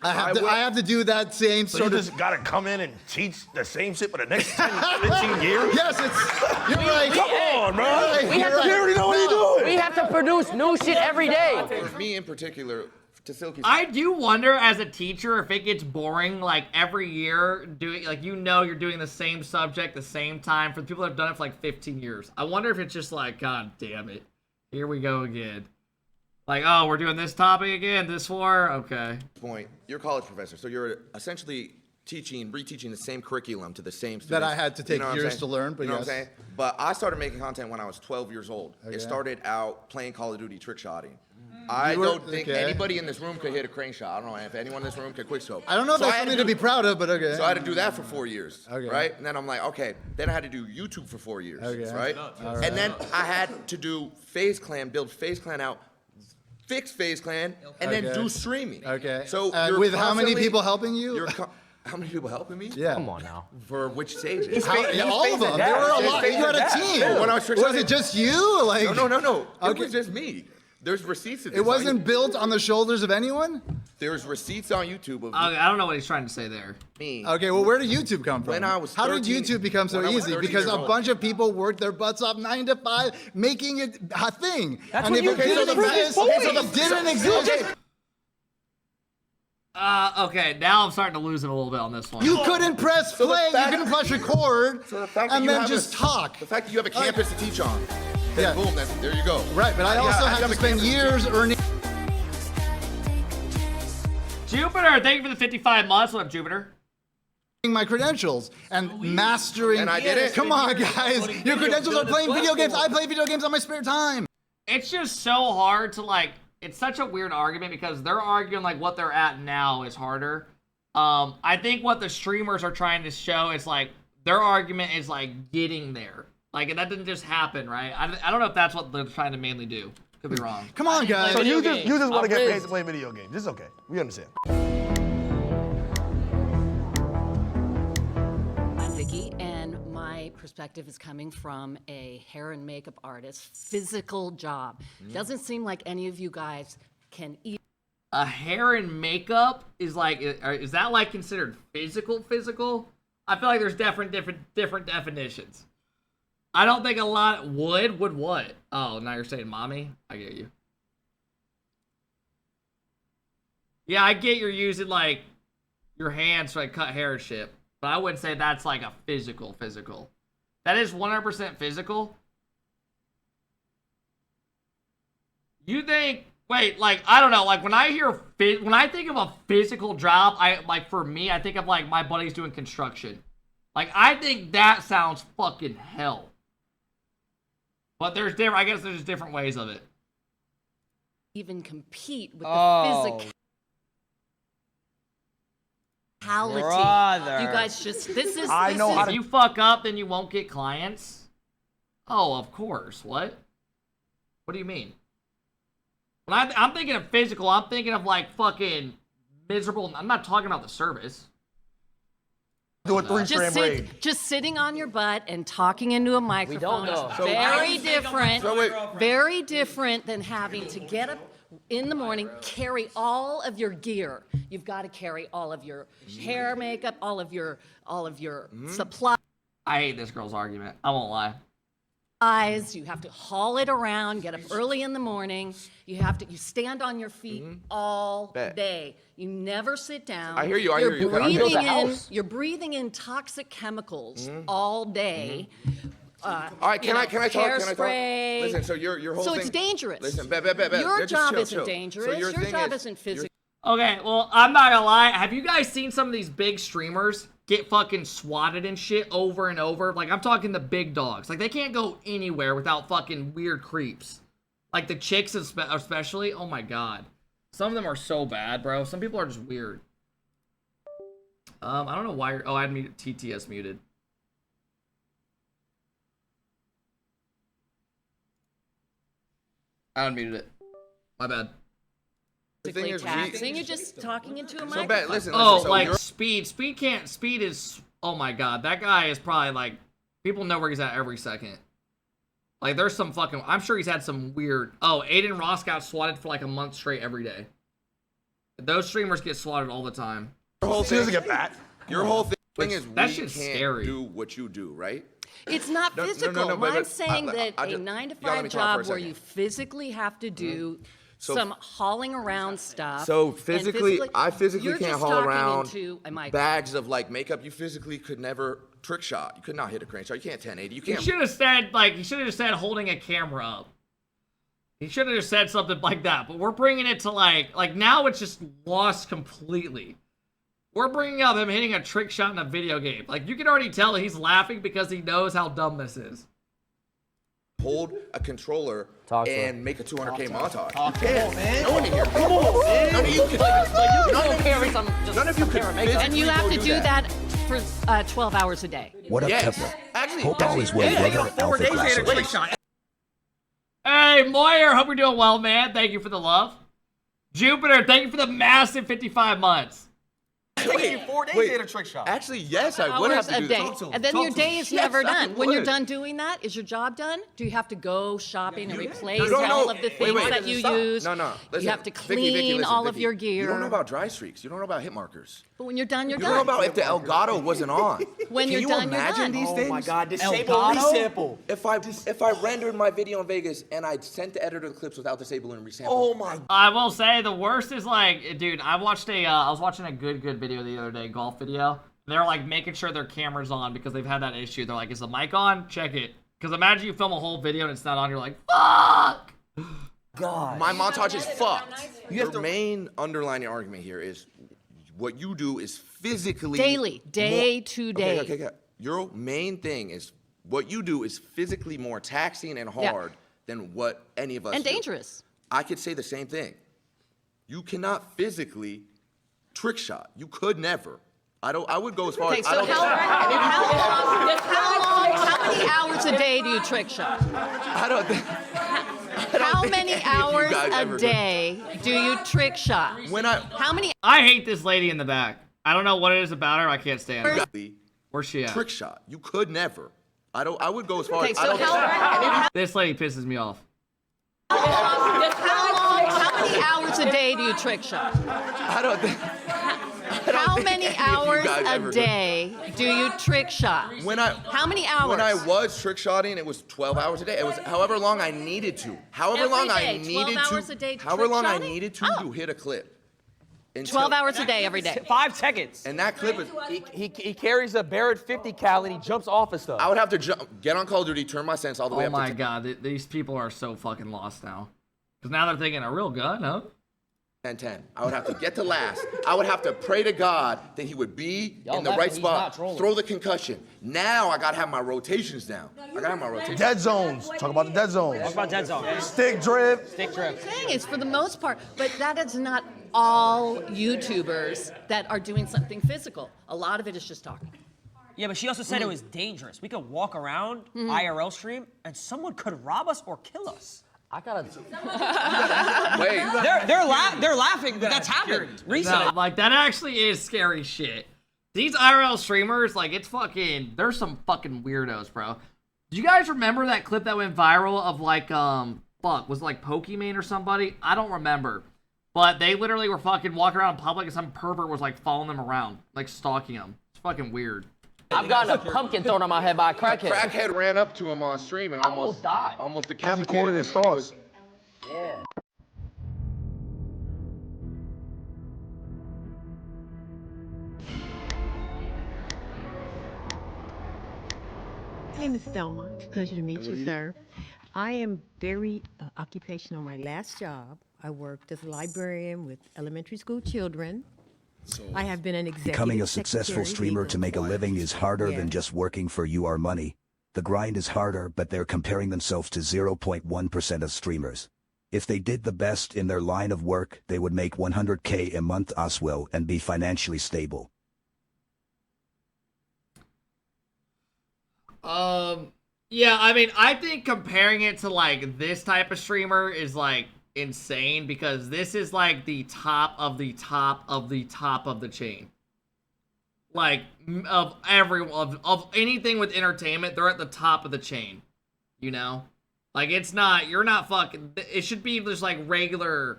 I have to do that same So sort you of. just gotta come in and teach the same shit for the next 10, 15 years? Yes, you're right. Come on, bro. You already know what you're doing. We have to produce new shit every day. For me in particular, to Silky's I do wonder as a teacher if it gets boring, like every year doing, like, you know, you're doing the same subject the same time for the people that have done it for like 15 years. I wonder if it's just like, God damn it, here we go again. Like, oh, we're doing this topic again, this war? Okay. Point, you're a college professor, so you're essentially reteaching the same curriculum to the same students. That I had to take what I'm years saying? to learn, but you know yes. what I'm saying? But I started making content when I was 12 years old. Okay. It started out playing Call of Duty trick shotting. I don't think anybody in this room could hit a crane shot. I don't know if anyone in this room could quickscope. I don't know if that's something to be proud of, but okay. So I had to do that for 4 years, Okay. right? And then I'm like, okay. Then I had to do YouTube for 4 years, Okay. right? All right. And then I had to do FaZe Clan, build FaZe Clan out, fix FaZe Clan, and then Okay. do streaming. Okay. So And you're with how many constantly- people helping you? How many people helping me? Yeah. Come on now. For which stages? All of them. There were a lot. You had a team. When I was Was it just you? Like No. Okay. It was just me. There's receipts of this. It wasn't built on the shoulders of anyone? There's receipts on YouTube of I don't know what he's trying to say there. me. Okay, well, where did YouTube come from? When I was How did 13 YouTube become so when I was easy? 13 Because years a old. bunch of people worked their butts off 9 to 5, making it a thing. That's and what if you it did didn't in the exist, previous if it didn't exist, Okay, now I'm starting to lose it a little bit on this one. you couldn't press play, you couldn't press record, So the fact that and you then have just talk. The fact that you have a campus to teach on. Yeah. Then boom, there you go. Right, but I also had to spend years earning. Jupiter, thank you for the 55 months. What up, Jupiter? My credentials and mastering. And I did it. Come on, guys. Your credentials are playing video games. I play video games on my spare time. It's just so hard to, like, it's such a weird argument because they're arguing like what they're at now is harder. I think what the streamers are trying to show is like their argument is like getting there. Like that didn't just happen, right? I don't know if that's what they're trying to mainly do. Could be wrong. Come on, guys. So you just want to get paid to play video games. It's okay. We understand. I'm Vicky, and my perspective is coming from a hair and makeup artist, physical job. Doesn't seem like any of you guys can eat. A hair and makeup is like, is that like considered physical? I feel like there's different definitions. I don't think a lot would what? Oh, now you're saying mommy? I get you. Yeah, I get you're using like your hands to like cut hair and shit, but I wouldn't say that's like a physical. That is 100% physical. You think Wait, like, I don't know, like, when I think of a physical job, for me, I think of, like, my buddies doing construction. Like, I think that sounds fucking hell. But I guess there's different ways of it. Even compete with the physicality. Brother. You guys just, If you fuck up, then you won't get clients? Oh, of course. What? What do you mean? When I'm thinking of physical, I'm thinking of like fucking miserable. I'm not talking about the service. Do a 3-frame raid. Just sitting on your butt and talking into a microphone know. is very different. Very different than having to get up in the morning, carry all of your gear. You've got to carry all of your hair, makeup, all of your supplies. I hate this girl's argument. I won't lie. You have to haul it around, get up early in the morning. You stand on your feet all day. You never sit down. I hear you. I hear you. You're breathing in toxic chemicals all day. All right, can I talk? Hairspray. Listen, so your whole thing. So it's dangerous. Listen, Your job isn't dangerous. So your job isn't physical. Okay, well, I'm not gonna lie. Have you guys seen some of these big streamers get fucking swatted and shit over and over? Like, I'm talking the big dogs. Like, they can't go anywhere without fucking weird creeps. Like, the chicks especially. Oh, my God. Some of them are so bad, bro. Some people are just weird. I don't know why you're... Oh, I had TTS muted. I unmuted it. My bad. The thing is, taxing. You're just talking into a microphone. Bad. Listen, oh, so like speed. Speed is... Oh, my God. That guy is probably, like... People know where he's at every second. Like, there's some fucking... I'm sure he's had some weird... Oh, Aiden Ross got swatted for, like, a month straight every day. Those streamers get swatted all the time. Your whole thing, your whole thing is that we shit's can't scary. do what you do, right? It's not physical. but I'm saying that a just, 9-to-5 job where you physically have to do some hauling around stuff. So physically, I physically can't haul around bags of like makeup. You physically could never trick shot. You could not hit a crane shot. You can't 1080. You can't. He should have said he should have just said holding a camera up. He should have just said something like that. But we're bringing it to like now it's just lost completely. We're bringing up him hitting a trick shot in a video game. Like, you can already tell he's laughing because he knows how dumb this is. Hold a controller and make a 200K montage. Come on, man. No one in here. Come on, man. None of you could. None of you could. And you have to do that for 12 hours a day. What up, Kepler? Hope all is well, brother. AlphaKep. Hey, Moyer, hope you're doing well, man. Thank you for the love. Jupiter, thank you for the massive 55 months. It's taking you 4 days to hit a trick shot. Actually, yes, I would have to do that. And then your day is never done. When you're done doing that, is your job done? Do you have to go shopping and replace all of the things that you use? No. Listen, you have to clean all of your gear. You don't know about dry streaks. You don't know about hit markers. But when you're done, you're done. You don't know about if the Elgato wasn't on. When you're done, you're done. Can you imagine these things? Oh my God, disable resample. If I rendered my video in Vegas and I sent the editor the clips without disabling resample. Oh my. I will say the worst is like, dude, I was watching a good video the other day, golf video. They're like making sure their camera's on because they've had that issue. They're like, is the mic on? Check it. Because imagine you film a whole video and it's not on. You're like, fuck. God. My montage is fucked. Your main underlying argument here is what you do is physically daily, day to day. Okay. Your main thing is what you do is physically more taxing and hard than what any of us and do. Dangerous. I could say the same thing. You cannot physically trick shot. You could never. I would go as far as how many hours a day do you trick shot? How many hours a day do you trick shot? I hate this lady in the back. I don't know what it is about her. I can't stand her. Where's she at? Trick shot. You could never. I would go as far as this lady pisses me off. How many hours a day do you trick shot? How many hours a day do you trick shot? How many hours? When I was trick shotting, it was 12 hours a day. It was however long I needed to. However long I needed to hit a clip. 12 hours a day every day. 5 seconds. And that clip is... He carries a Barrett 50 cal and he jumps off of stuff. I would have to get on Call of Duty, turn my sense all the way up. Oh my God, these people are so fucking lost now. Because now they're thinking a real gun, huh? 10-10. I would have to get to last. I would have to pray to God that he would be in the right spot, throw the concussion. Now I gotta have my rotations down. I gotta have my rotations. Dead zones. Talk about the dead zones. Talk about dead zones. Stick drift. Stick drift. Thing is, for the most part, but that is not all YouTubers that are doing something physical. A lot of it is just talking. Yeah, but she also said it was dangerous. We could walk around IRL stream and someone could rob us or kill us. I gotta. Wait. They're laughing. That's happened recently. No, like that actually is scary shit. These IRL streamers, like it's fucking. There's some fucking weirdos, bro. Do you guys remember that clip that went viral of like was it like Pokemon or somebody? I don't remember, but they literally were fucking walking around in public and some pervert was like following them around, like stalking them. It's fucking weird. I've gotten a pumpkin thrown on my head by a crackhead. Crackhead ran up to him on stream and almost died. Almost Have recorded his thoughts. Yeah. My name is Thelma. Pleasure to meet you, sir. I am very occupational. My last job, I worked as a librarian with elementary school children. I have been an executive Becoming a successful streamer to make a living is harder than just working for your money. The grind is harder, but they're comparing themselves to 0.1% of streamers. If they did the best in their line of work, they would make $100K a month as well and be financially stable. Yeah, I mean, I think comparing it to like this type of streamer is like insane because this is like the top of the top of the top of the chain. Like of anything with entertainment, they're at the top of the chain. You know? Like it's not, you're not fucking, it should be just like regular,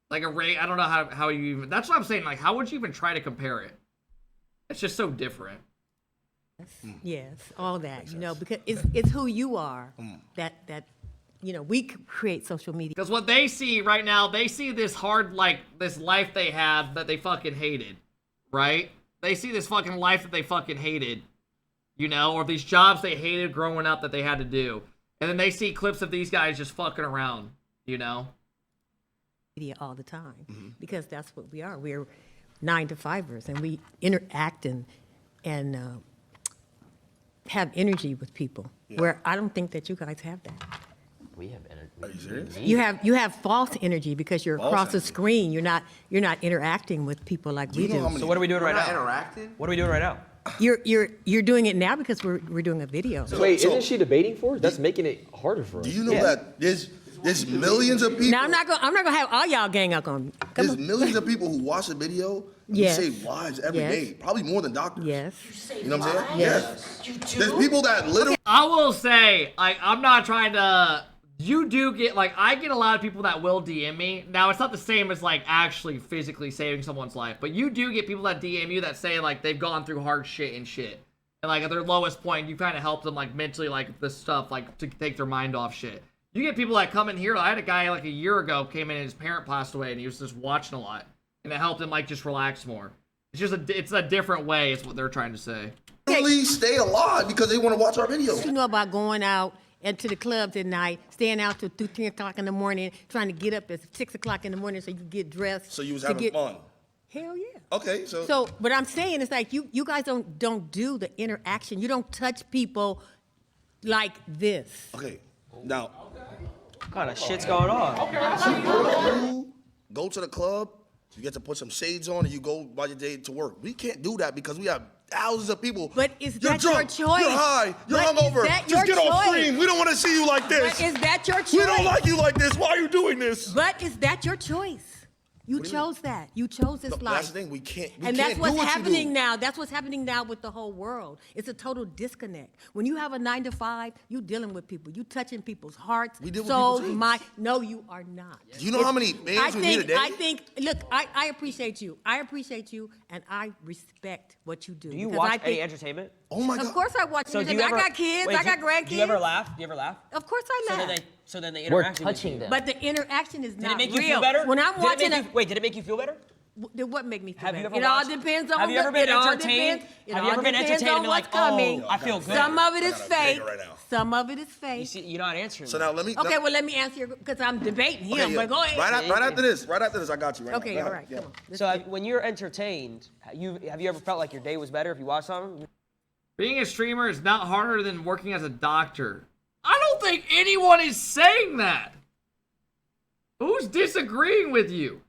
like I don't know how you even, that's what I'm saying, like how would you even try to compare it? It's just so different. Yes, all that, you know, because it's who you are that you know, we create social media. Because what they see right now, they see this hard, like, this life they have that they fucking hated, right? They see this fucking life that they fucking hated, you know, or these jobs they hated growing up that they had to do. And then they see clips of these guys just fucking around, you know? Media all the time, because that's what we are. We're 9-to-5ers, and we interact and have energy with people, where I don't think that you guys have that. We have energy. Are you serious? You have false energy because you're across the screen. You're not interacting with people like we do. So what are we doing right now? Interacting? What are we doing right now? You're doing it now because we're doing a video. So wait, isn't she debating for us? That's making it harder for us. Do you know that there's millions of people? Now I'm not gonna have all y'all gang up on me. There's millions of people who watch the video and Yes. save lives every day. Probably more than doctors. Yes. You know what I'm saying? Yes. There's people that literally. I will say, like, I'm not trying to, you do get, like, I get a lot of people that will DM me. Now, it's not the same as, like, actually physically saving someone's life, but you do get people that DM you that say, like, they've gone through hard shit and shit. And, like, at their lowest point, you kind of help them, like, mentally, like, this stuff, like, to take their mind off shit. You get people that come in here. I had a guy, like, a year ago came in and his parent passed away, and he was just watching a lot. And it helped him, like, just relax more. It's just it's a different way, is what they're trying to say. Literally stay alive because they want to watch our videos. You know about going out into the clubs at night, staying out till 2, 10 o'clock in the morning, trying to get up at 6 o'clock in the morning so you can get dressed. So you was having fun. Hell yeah. Okay, So what I'm saying is like you guys don't do the interaction. You don't touch people like this. Okay, now. What kind of shit's going on? You go to the club, you get to put some shades on, and you go by your day to work. We can't do that because we have thousands of people. But is You're that drunk, your choice? You're high. You're But hungover. is that Just your get off choice? screen. We don't want to see you like this. But is that your choice? We don't like you like this. Why are you doing this? But is that your choice? You chose that. You chose this life. That's the thing. We can't. And that's what's happening now. That's what's happening now with the whole world. It's a total disconnect. When you have a 9-to-5, you dealing with people. You touching people's hearts, souls, minds. No, you are not. Do you know how many fans we meet a day? I think. Look, I appreciate you. I appreciate you, and I respect what you do. Do you because watch I think, any entertainment? Oh my God. Of course I watch So do entertainment. you I ever- got kids. wait, I got grandkids. Do you ever laugh? Do you ever laugh? Of course I laugh. So then they We're interact with touching you. them. But the interaction is Did not it make real. you feel better? When I'm watching did it make you feel better? Then what make me feel Have you better? ever It all watched- depends on have you ever been it all entertained? depends- it Have you all ever been depends entertained on and been like, what's coming. oh, I feel good? Some of it is I got a banger fake. right now. Some of it is fake. You see, you're not answering. So me. now let me. Okay, well let me answer because I'm debating him. Okay, But go ahead. Right after this, I got you. Right Okay, now. all right, come on. So when you're entertained, have you ever felt like your day was better if you watched something? Being a streamer is not harder than working as a doctor. I don't think anyone is saying that. Who's disagreeing with you?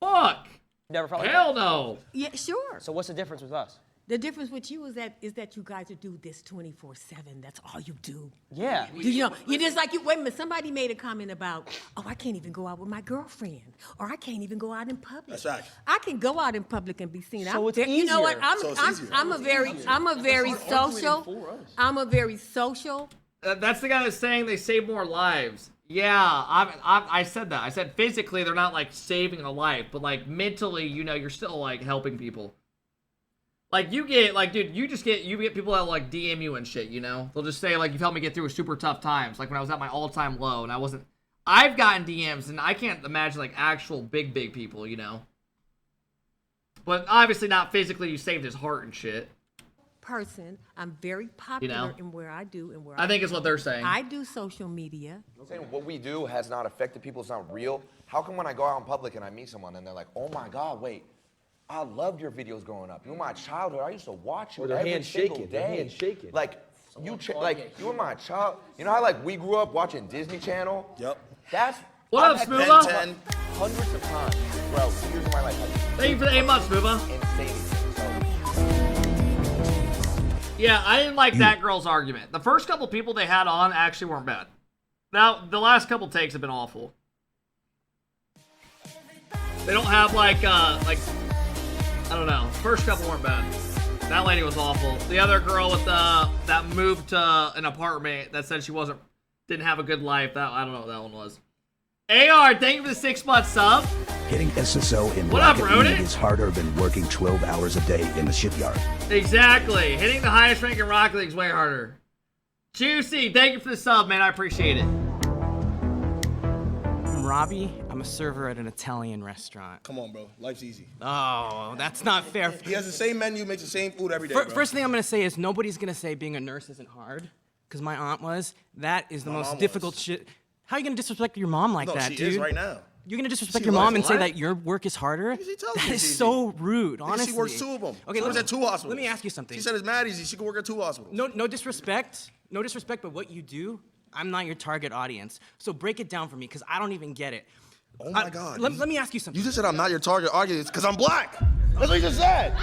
Fuck. Never felt like Hell that? no. Yeah, sure. So what's the difference with us? The difference with you is that you guys do this 24/7. That's all you do. Yeah. Do you know? You're just like you. Wait a minute. Somebody made a comment about, oh, I can't even go out with my girlfriend, or I can't even go out in public. That's right. I can go out in public and be seen. So it's You know what? easier. I'm a very social. I'm a very social. That's the guy that's saying they save more lives. Yeah, I said that. I said physically they're not like saving a life, but like mentally, you know, you're still like helping people. Like you get like, dude, you get people that like DM you and shit, you know? They'll just say like, you've helped me get through super tough times. Like when I was at my all-time low and I've gotten DMs and I can't imagine like actual big people, you know? But obviously not physically, you saved his heart and shit. Person, I'm very popular in where I do and where I think is what they're saying. I do social media. I'm saying what we do has not affected people. It's not real. How come when I go out in public and I meet someone and they're like, oh my God, wait, I loved your videos growing up. You were my childhood. I used to watch you Or their every hands single shaking. day. Their hands shaking. Like you were my child. You know how like we grew up watching Disney Channel? Yep. What I've up, had Smootha? Ben 10 hundreds of times throughout years of my life. Thank you for the 8 months, Smootha. Yeah, I didn't like that girl's argument. The first couple people they had on actually weren't bad. Now, the last couple takes have been awful. They don't have like, I don't know. First couple weren't bad. That lady was awful. The other girl with that moved to an apartment that said she didn't have a good life. I don't know what that one was. AR, thank you for the 6 month sub. Hitting SSO in What up, Rocket Rodent? League is harder than working 12 hours a day in the shipyard. Exactly. Hitting the highest rank in Rocket League is way harder. Juicy, thank you for the sub, man. I appreciate it. I'm Robbie. I'm a server at an Italian restaurant. Come on, bro. Life's easy. Oh, that's not fair. He has the same menu, makes the same food every day, bro. First thing I'm going to say is nobody's going to say being a nurse isn't hard, because my aunt was. That is the My most mom difficult shit. How are you going to disrespect your mom like No, that, she dude? is right now. You're going to disrespect She your mom was. and say What? that your work is harder? She tells That me is it's so rude, Because honestly. she works 2 of them. Okay, She works at 2 hospitals. Let me ask you something. She said it's mad easy. She could work at 2 hospitals. No disrespect. No disrespect, but what you do, I'm not your target audience. So break it down for me, because I don't even get it. Oh my God. Let me ask you something. You just said I'm not your target audience because I'm black. That's what you just said.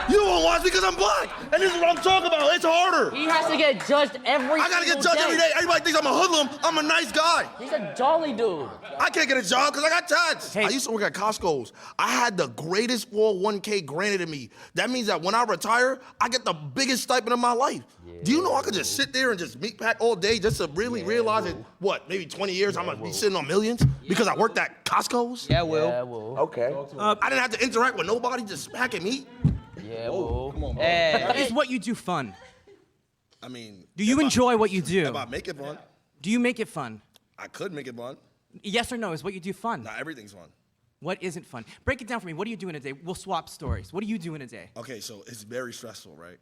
You won't watch me because I'm black. And this is what I'm talking about. It's harder. He has to get judged every I gotta get single judged every day. Everybody thinks I'm a hoodlum. I'm a nice guy. He's a jolly dude. I can't get a job because I got tats. I used to work at Costco's. I had the greatest 401k granted to me. That means that when I retire, I get the biggest stipend of my life. Do you know I could just sit there and just meat pack all day just to really realize that, what, maybe 20 years I'm gonna be sitting on millions because I worked at Costco's? Yeah, Will. Okay. I didn't have to interact with nobody, just packing meat. Yeah, Will. Come on, bro. Is what you do fun? I mean, Do you enjoy what you do? if I make it fun, Do you make it fun? I could make it fun. Yes or no? Is what you do fun? Not everything's fun. What isn't fun? Break it down for me. What do you do in a day? We'll swap stories. What do you do in a day? Okay, so it's very stressful, right?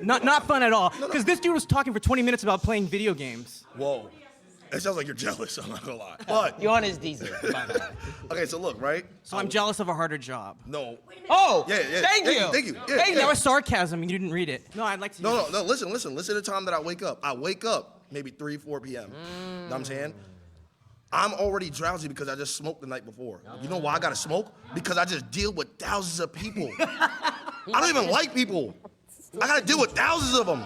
Not fun at all. Because this dude was talking for 20 minutes about playing video games. Whoa. It sounds like you're jealous, I'm not gonna lie. But You're on his diesel. okay, so look, right? So I'm jealous of a harder job. No. Oh, Yeah. thank you. Thank you. Yeah, Hey, yeah. that was sarcasm. You didn't read it. No, I'd like to. No, listen to the time that I wake up. I wake up maybe 3, 4 p.m. Know what I'm saying? I'm already drowsy because I just smoked the night before. You know why I gotta smoke? Because I just deal with thousands of people. I don't even like people. I gotta deal with thousands of them.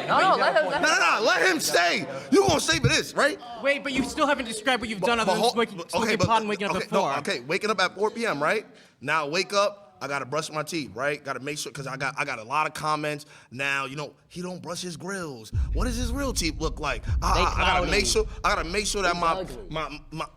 No, let him stay. You gonna stay for this, right? Wait, but you still haven't described what you've done other than smoking pot and waking up at 4. Okay, waking up at 4 p.m., right? Now wake up. I gotta brush my teeth, right? Gotta make sure, cause I got a lot of comments. Now, you know, he don't brush his grills. What does his real teeth look like? I gotta make sure that my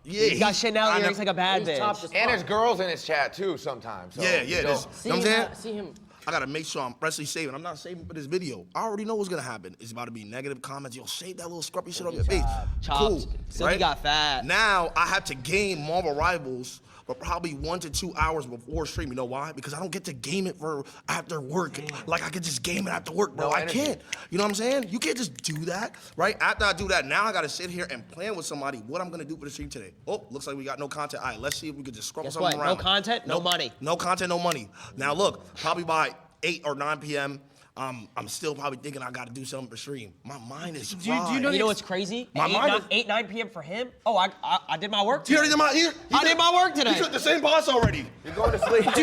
yeah. He's got Chanel earrings like a bad bitch. And there's girls in his chat too sometimes. So Yeah. you know. Know what I'm saying? See him. I gotta make sure I'm freshly saving. I'm not saving for this video. I already know what's gonna happen. It's about to be negative comments. Yo, shave that little scruffy shit on your face. Cool, Silky got fat. Now I have to game Marvel Rivals, but probably 1 to 2 hours before stream. You know why? Because I don't get to game it for after work. Like I can just game it after work, bro. I can't. You know what I'm saying? You can't just do that, right? After I do that, now I gotta sit here and plan with somebody what I'm gonna do for the stream today. Oh, looks like we got no content. All right, let's see if we could just scrub something around. No content, no money. No content, no money. Now look, probably by 8 or 9 p.m., I'm still probably thinking I gotta do something for stream. My mind is fried. Do you know what's crazy? My mind is... 8, 9 p.m. for him? Oh, I did my work He today. already did my... I did my work today. He took the same boss already. You're going to sleep. What?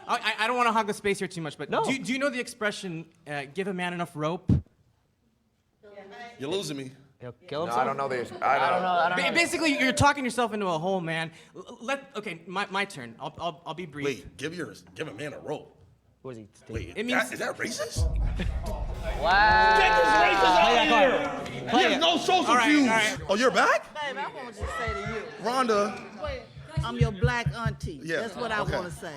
I don't want to hog the space here too much, but do you know the expression, give a man enough rope? You're losing me. Kill himself? No, I don't know this. I don't know. Basically, you're talking yourself into a hole, man. Okay, my turn. I'll be brief. Wait, give a man a rope. What is he? Wait, it means, is that racist? Wow. Get this racist out of here! He has no social cues. Right. Oh, you're back? Babe, I want to say to you. Rhonda. I'm your black auntie. Yeah. That's what I want to say.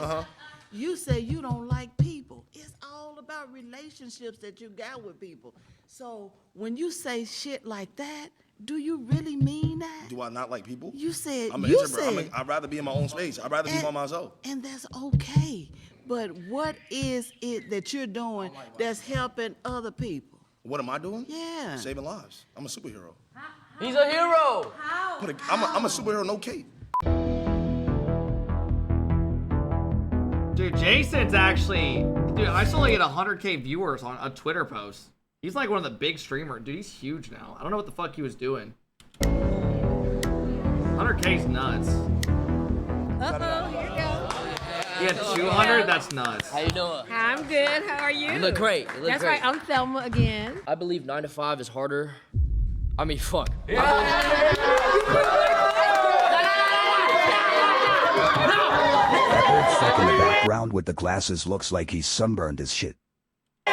You say you don't like people. It's all about relationships that you got with people. So when you say shit like that, do you really mean that? Do I not like people? You said, I'd rather be in my own space. I'd rather be by myself. And that's okay. But what is it that you're doing that's helping other people? What am I doing? Yeah. Saving lives. I'm a superhero. He's a hero. I'm a superhero, no cape. Dude, Jason's actually... Dude, I still only get 100K viewers on a Twitter post. He's like one of the big streamers. Dude, he's huge now. I don't know what the fuck he was doing. 100K's nuts. Uh-oh, here you go. He had 200? That's nuts. How you doing? I'm good. How are you? You look great. You look That's great. right. I'm Thelma again. I believe 9 to 5 is harder. I mean, fuck. That old fuck in the background with the glasses looks like he's sunburned as shit. No.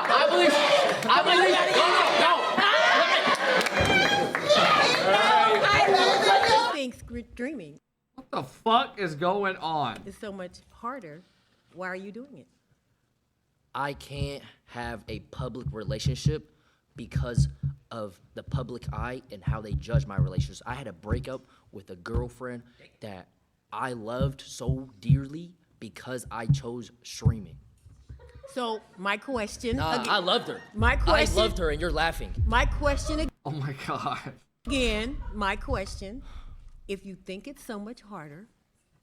I believe. I think dreaming What the fuck is going on? is so much harder. Why are you doing it? I can't have a public relationship because of the public eye and how they judge my relationships. I had a breakup with a girlfriend that I loved so dearly because I chose streaming. So my question. I loved her. My question. I loved her, and you're laughing. My question Oh my god. again. My question. If you think it's so much harder,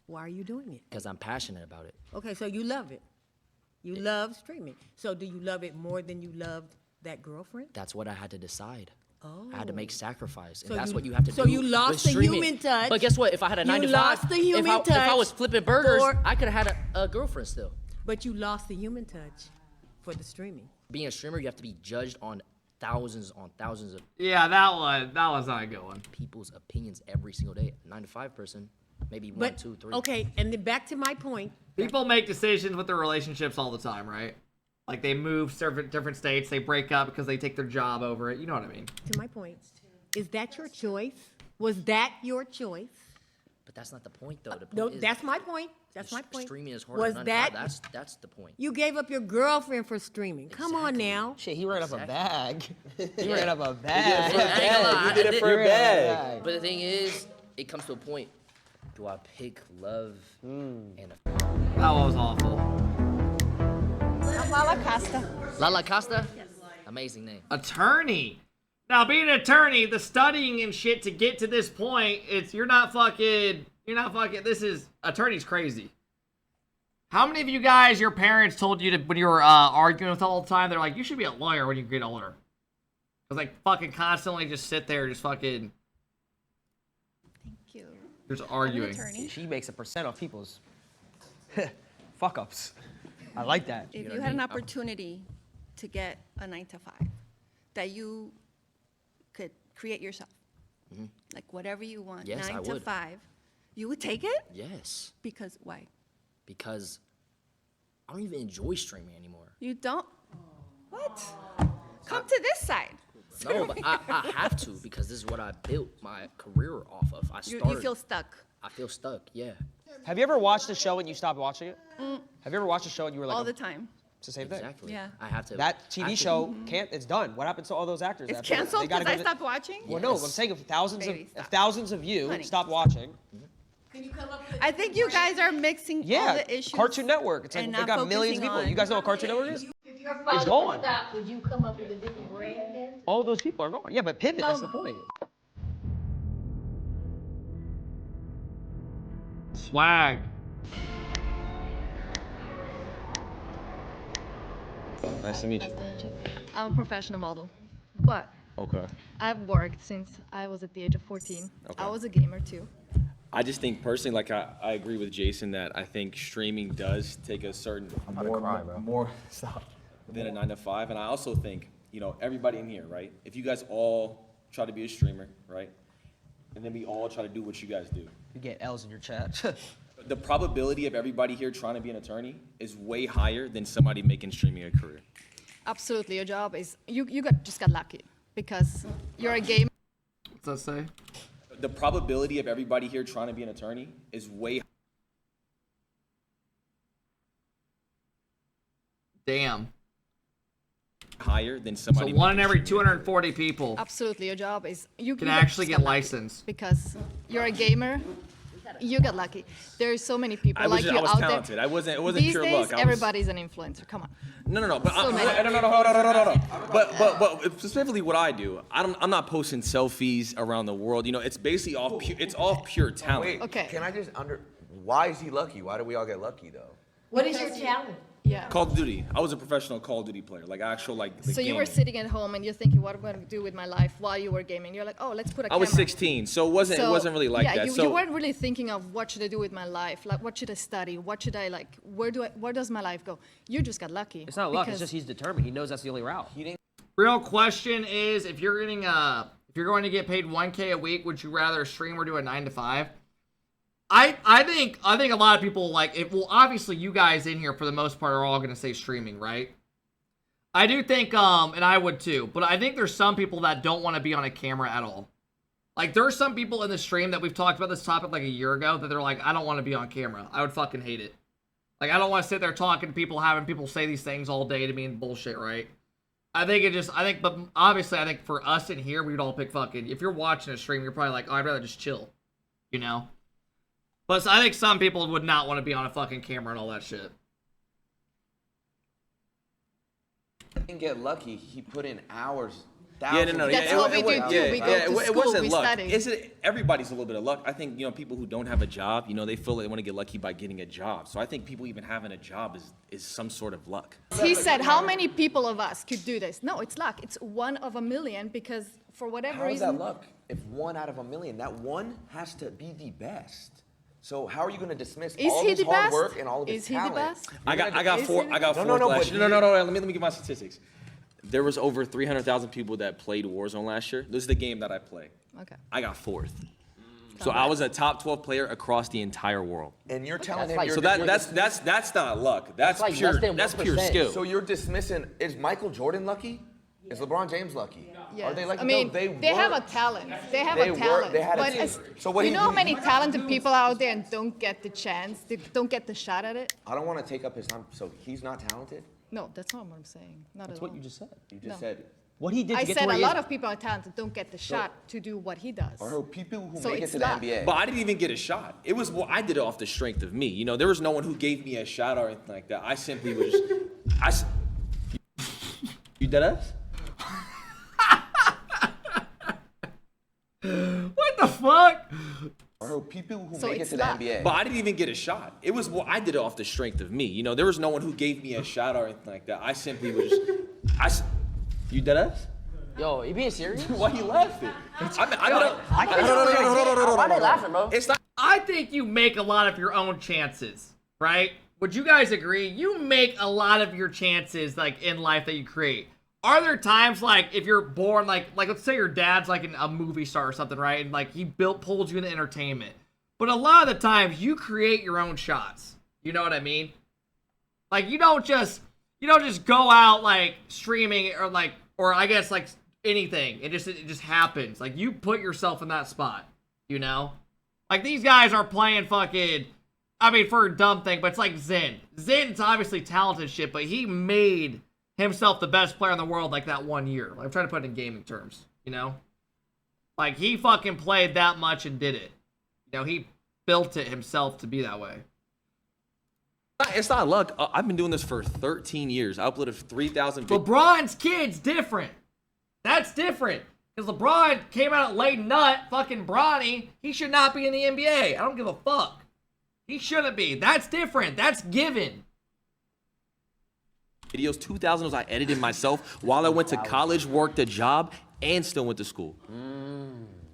why are you doing it? Because I'm passionate about it. Okay, so you love it. You love streaming. So do you love it more than you loved that girlfriend? That's what I had to decide. Oh. I had to make sacrifice, and So that's you- what you have to do. so you lost with the streaming. human touch. But guess what? If I had a 9 to 5, lost the human if I touch was flipping burgers, for- I could have had a girlfriend still. But you lost the human touch for the streaming. Being a streamer, you have to be judged on thousands of Yeah, that was not a good one. people's opinions every single day. 9 to 5 person, maybe But 1, 2, 3. okay, and then back to my point. People make decisions with their relationships all the time, right? Like they move different states, they break up because they take their job over it. You know what I mean? To my point, is that your choice? Was that your choice? But that's not the point, though. The point No, is that's my point. That's my point. streaming is harder Was than 9 that to 5. That's the point. you gave up your girlfriend for streaming? Come on now. Shit, he ran up a bag. He ran up a bag. You did it for a bag. But the thing is, it comes to a point. Do I pick love and That was awful. Lala Costa. Lala Costa? Yes. Amazing name. Attorney. Now, being an attorney, the studying and shit to get to this point, you're not fucking, this is, attorney's crazy. How many of you guys, your parents told you to, when you were arguing with all the time, they're like, you should be a lawyer when you get older? Because like fucking constantly just sit there, just fucking. Thank you. Just arguing. She makes a percent of people's fuck ups. I like that. If you had an opportunity to get a 9 to 5, that you could create yourself, like whatever you want, Yes, 9 I to would. 5, you would take it? Yes. Because why? Because I don't even enjoy streaming anymore. You don't? What? Come to this side. No, but I have to because this is what I built my career off of. You started. feel stuck. I feel stuck. Yeah. Have you ever watched a show and you stopped watching it? Mm, Have you ever watched a show and you were like, all the time. it's the same thing? Exactly. Yeah. I have to. That I TV have to- show can't. It's done. What happens to all those actors? It's after that? canceled They gotta because I go to- stopped watching? Well, no. I'm saying if Baby, if thousands of you Honey. stop watching. I think you guys are mixing all Yeah, the issues. Cartoon Network. It's like and they not got millions of focusing people. on- You guys know what Cartoon Network is? If your It's father gone. stopped, would you come up with a different brand then? All those people are gone. Yeah, but pivot. That's the point. Swag. Nice to meet you. I'm a professional model, but Okay. I've worked since I was at the age of 14. Okay. I was a gamer too. I just think personally, like I agree with Jason that I think streaming does take a certain more stop than a 9 to 5, and I also think everybody in here, right? If you guys all try to be a streamer, right, and then we all try to do what you guys do, You get L's in your chat. the probability of everybody here trying to be an attorney is way higher than somebody making streaming a career. Absolutely, your job is just got lucky because you're a gamer. What's that say? The probability of everybody here trying to be an attorney is way Damn. higher than So somebody. one in making every streaming a career. 240 people Absolutely, your job is can actually just get got lucky licensed. because you're a gamer. You got lucky. There's so many people I was like just- you I was out talented. there. It wasn't These pure days, luck. I was- everybody's an influencer. Come on. No. But So many. no. Hold on. But specifically, what I do, I'm not posting selfies around the world. It's basically all pure talent. Wait, Okay. can I just why is he lucky? Why do we all get lucky though? What is your talent? Yeah. Call of Duty. I was a professional Call of Duty player, like actual the So you were gaming. sitting at home and you're thinking, what am I going to do with my life while you were gaming? You're like, oh, let's put a I was camera. 16, so it wasn't really like yeah, that. You, So you weren't really thinking of what should I do with my life, like what should I study, what should I like, where does my life go? You just got lucky. It's not luck. It's because- just he's determined. He knows that's the only route. Real question is, if you're going to get paid 1K a week, would you rather stream or do a 9 to 5? I think a lot of people like it. Well, obviously you guys in here for the most part are all going to say streaming, right? I do think, and I would too, but I think there's some people that don't want to be on a camera at all. Like there's some people in the stream that we've talked about this topic like a year ago that they're like, I don't want to be on camera. I would fucking hate it. Like I don't want to sit there talking to people, having people say these things all day to me and bullshit, right? But obviously I think for us in here, we'd all pick fucking, if you're watching a stream, you're probably like, oh, I'd rather just chill, But I think some people would not want to be on a fucking camera and all that shit. He didn't get lucky. He put in hours. Yeah, no. That's yeah, what we do too. We go to it school, wasn't we luck. study. Everybody's a little bit of luck. I think people who don't have a job, they feel they want to get lucky by getting a job. So I think people even having a job is some sort of luck. He said, how many people of us could do this? No, it's luck. It's 1 of a million because for whatever How is reason. that luck? If 1 out of a million, that one has to be the best. So how are you going to dismiss Is all he his the hard best? work and all of his Is he the talent? best? I got four. I got No, fourth no, last but year. No. Let me give my statistics. There was over 300,000 people that played Warzone last year. This is the game that I play. Okay. I got 4th. So I was a top 12 player across the entire world. And you're telling him So you're that's not luck. That's like pure less than that's pure 1%. skill. So you're dismissing, is Michael Jordan lucky? Is LeBron James lucky? Yes. Are they lucky? I mean, No, they have a worked. talent. They have They a worked. talent. They had a but team. as- So what you he know how did- many talented people out there and don't get the chance, they don't get the shot at it? I don't want to take up his time. So he's not talented? No, that's not what I'm saying. Not That's at what all. you just said. You just No. said. What he did I to get said to where a he lot is. of people are talented don't get the shot to do what he does. Or people who So make it it's to the luck. NBA. But I didn't even get a shot. It was I did it off the strength of me. There was no one who gave me a shot or anything like that. I simply was just. You dead ass? What the fuck? Or people who So make it it's to the luck. NBA. But I didn't even get a shot. It was I did it off the strength of me. There was no one who gave me a shot or anything like that. I simply was just. You dead ass? Yo, you being serious? Why you laughing? Why are they laughing, bro? It's not. I think you make a lot of your own chances, right? Would you guys agree? You make a lot of your chances, like, in life that you create. Are there times, like, if you're born, like let's say your dad's, like, a movie star or something, right? And, like, he pulled you into entertainment. But a lot of the times, you create your own shots. You know what I mean? Like, you don't just go out, like, streaming or, like, or I guess, like, anything. It just happens. Like, you put yourself in that spot, you know? Like, these guys are playing fucking, I mean, for a dumb thing, but it's like Zen. Zen's obviously talented shit, but he made himself the best player in the world like that 1 year. Like, I'm trying to put it in gaming terms, you know? Like, he fucking played that much and did it. You know, he built it himself to be that way. It's not luck. I've been doing this for 13 years. I uploaded 3,000 videos. LeBron's kid's different. That's different. Because LeBron came out late nut, fucking brawny. He should not be in the NBA. I don't give a fuck. He shouldn't be. That's different. That's given. Videos, 2,000 was I edited myself while I went to college, worked a job, and still went to school.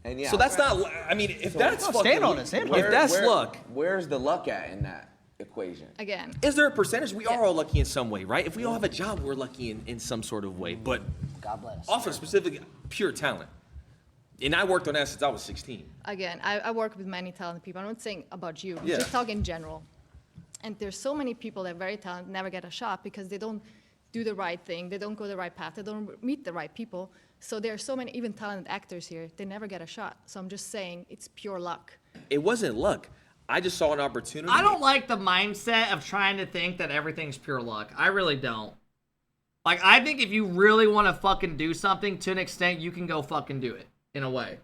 And yeah, So that's not, I mean, if that's fucking, stand on it, stand on it. if that's luck, Where's the luck at in that equation? Again, is there a percentage? We are all lucky in some way, right? If we all have a job, we're lucky in some sort of way. But God bless. off of specific pure talent. And I worked on that since I was 16. again, I work with many talented people. I'm not saying about you. I'm Yeah. just talking in general. And there's so many people that are very talented, never get a shot because they don't do the right thing. They don't go the right path. They don't meet the right people. So there are so many, even talented actors here, they never get a shot. So I'm just saying it's pure luck. It wasn't luck. I just saw an opportunity. I don't like the mindset of trying to think that everything's pure luck. I really don't. Like, I think if you really want to fucking do something to an extent, you can go fucking do it, in a way.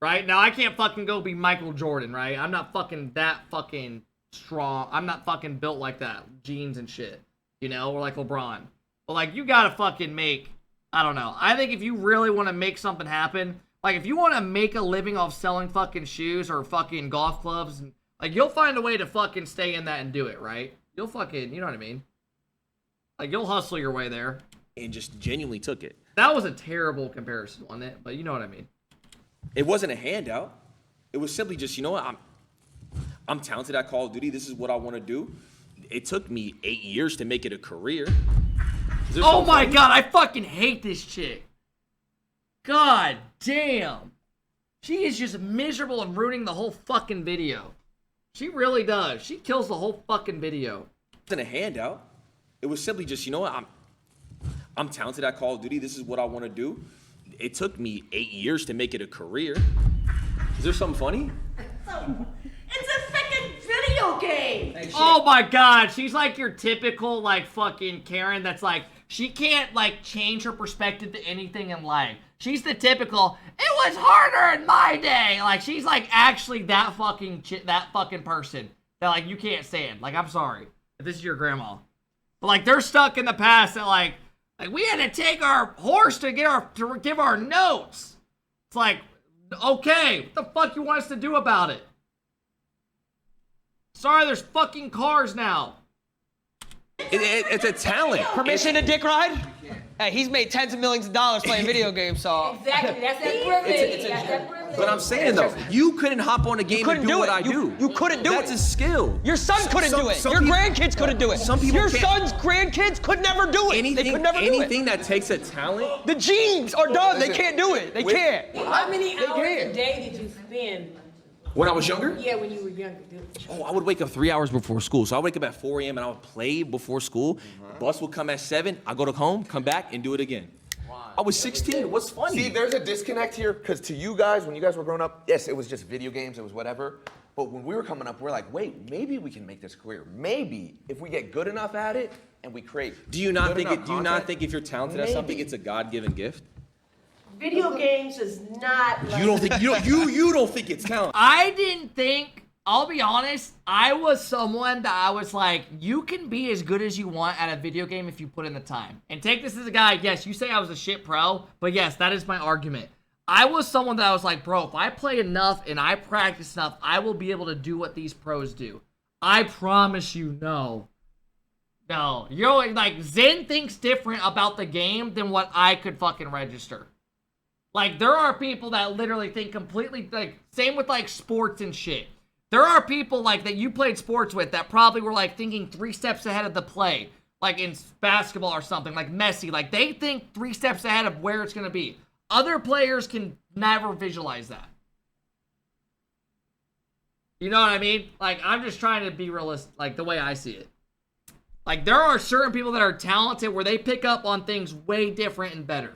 Right? Now, I can't fucking go be Michael Jordan, right? I'm not fucking that fucking strong. I'm not fucking built like that. Jeans and shit. You know? Or like LeBron. But, like, you gotta fucking make... I don't know. I think if you really want to make something happen, like, if you want to make a living off selling fucking shoes or fucking golf clubs, and, like, you'll find a way to fucking stay in that and do it, right? You'll fucking... You know what I mean? Like, you'll hustle your way there. And just genuinely took it. That was a terrible comparison, wasn't it? But you know what I mean. It wasn't a handout. It was simply just, you know what? I'm talented at Call of Duty. This is what I want to do. It took me 8 years to make it a career. Oh my god, I fucking hate this chick. God damn. She is just miserable and ruining the whole fucking video. She really does. She kills the whole fucking video. It wasn't a handout. It was simply just, you know what? I'm talented at Call of Duty. This is what I want to do. It took me 8 years to make it a career. Is there something funny? It's a freaking video game. Oh my god, she's like your typical like fucking Karen that's like, she can't like change her perspective to anything in life. She's the typical, it was harder in my day. Like, she's like actually that fucking person that like you can't stand. Like, I'm sorry if this is your grandma. But like, they're stuck in the past that like we had to take our horse to give our notes. It's like, okay, what the fuck you want us to do about it? Sorry, there's fucking cars now. It's a talent. Permission to dick ride? Hey, he's made tens of millions of dollars playing video games, so. Exactly, that's that privilege. That's that privilege. But I'm saying though, you couldn't hop on a game and do what I do. You couldn't do it. That's a skill. Your son couldn't do it. Your grandkids couldn't do it. Some people Your can't. son's grandkids could never do it. They could never do it. Anything that takes a talent. The genes are done. They can't do it. They can't. How many hours a day did you spend? When I was younger? Yeah, when you were younger. Oh, I would wake up 3 hours before school. So I wake up at 4 a.m. and I would play before school. Bus would come at 7. I go to home, come back, and do it again. I was 16. What's funny? See, there's a disconnect here, because to you guys, when you guys were growing up, yes, it was just video games, it was whatever. But when we were coming up, we're like, wait, maybe we can make this career. Maybe if we get good enough at it and we create. Do you not think content, if you're talented at something, it's a God-given gift? Video games is not like... You don't think it's talent. I didn't think, I'll be honest, I was someone that I was like, you can be as good as you want at a video game if you put in the time. And take this as a guy, yes, you say I was a shit pro, but yes, that is my argument. I was someone that I was like, bro, if I play enough and I practice enough, I will be able to do what these pros do. I promise you, no. No. You're like, Zen thinks different about the game than what I could fucking register. Like, there are people that literally think completely, like, same with, like, sports and shit. There are people, like, that you played sports with that probably were, like, thinking 3 steps ahead of the play. Like, in basketball or something, like Messi. Like, they think 3 steps ahead of where it's going to be. Other players can never visualize that. You know what I mean? Like, I'm just trying to be realistic, like, the way I see it. Like, there are certain people that are talented where they pick up on things way different and better.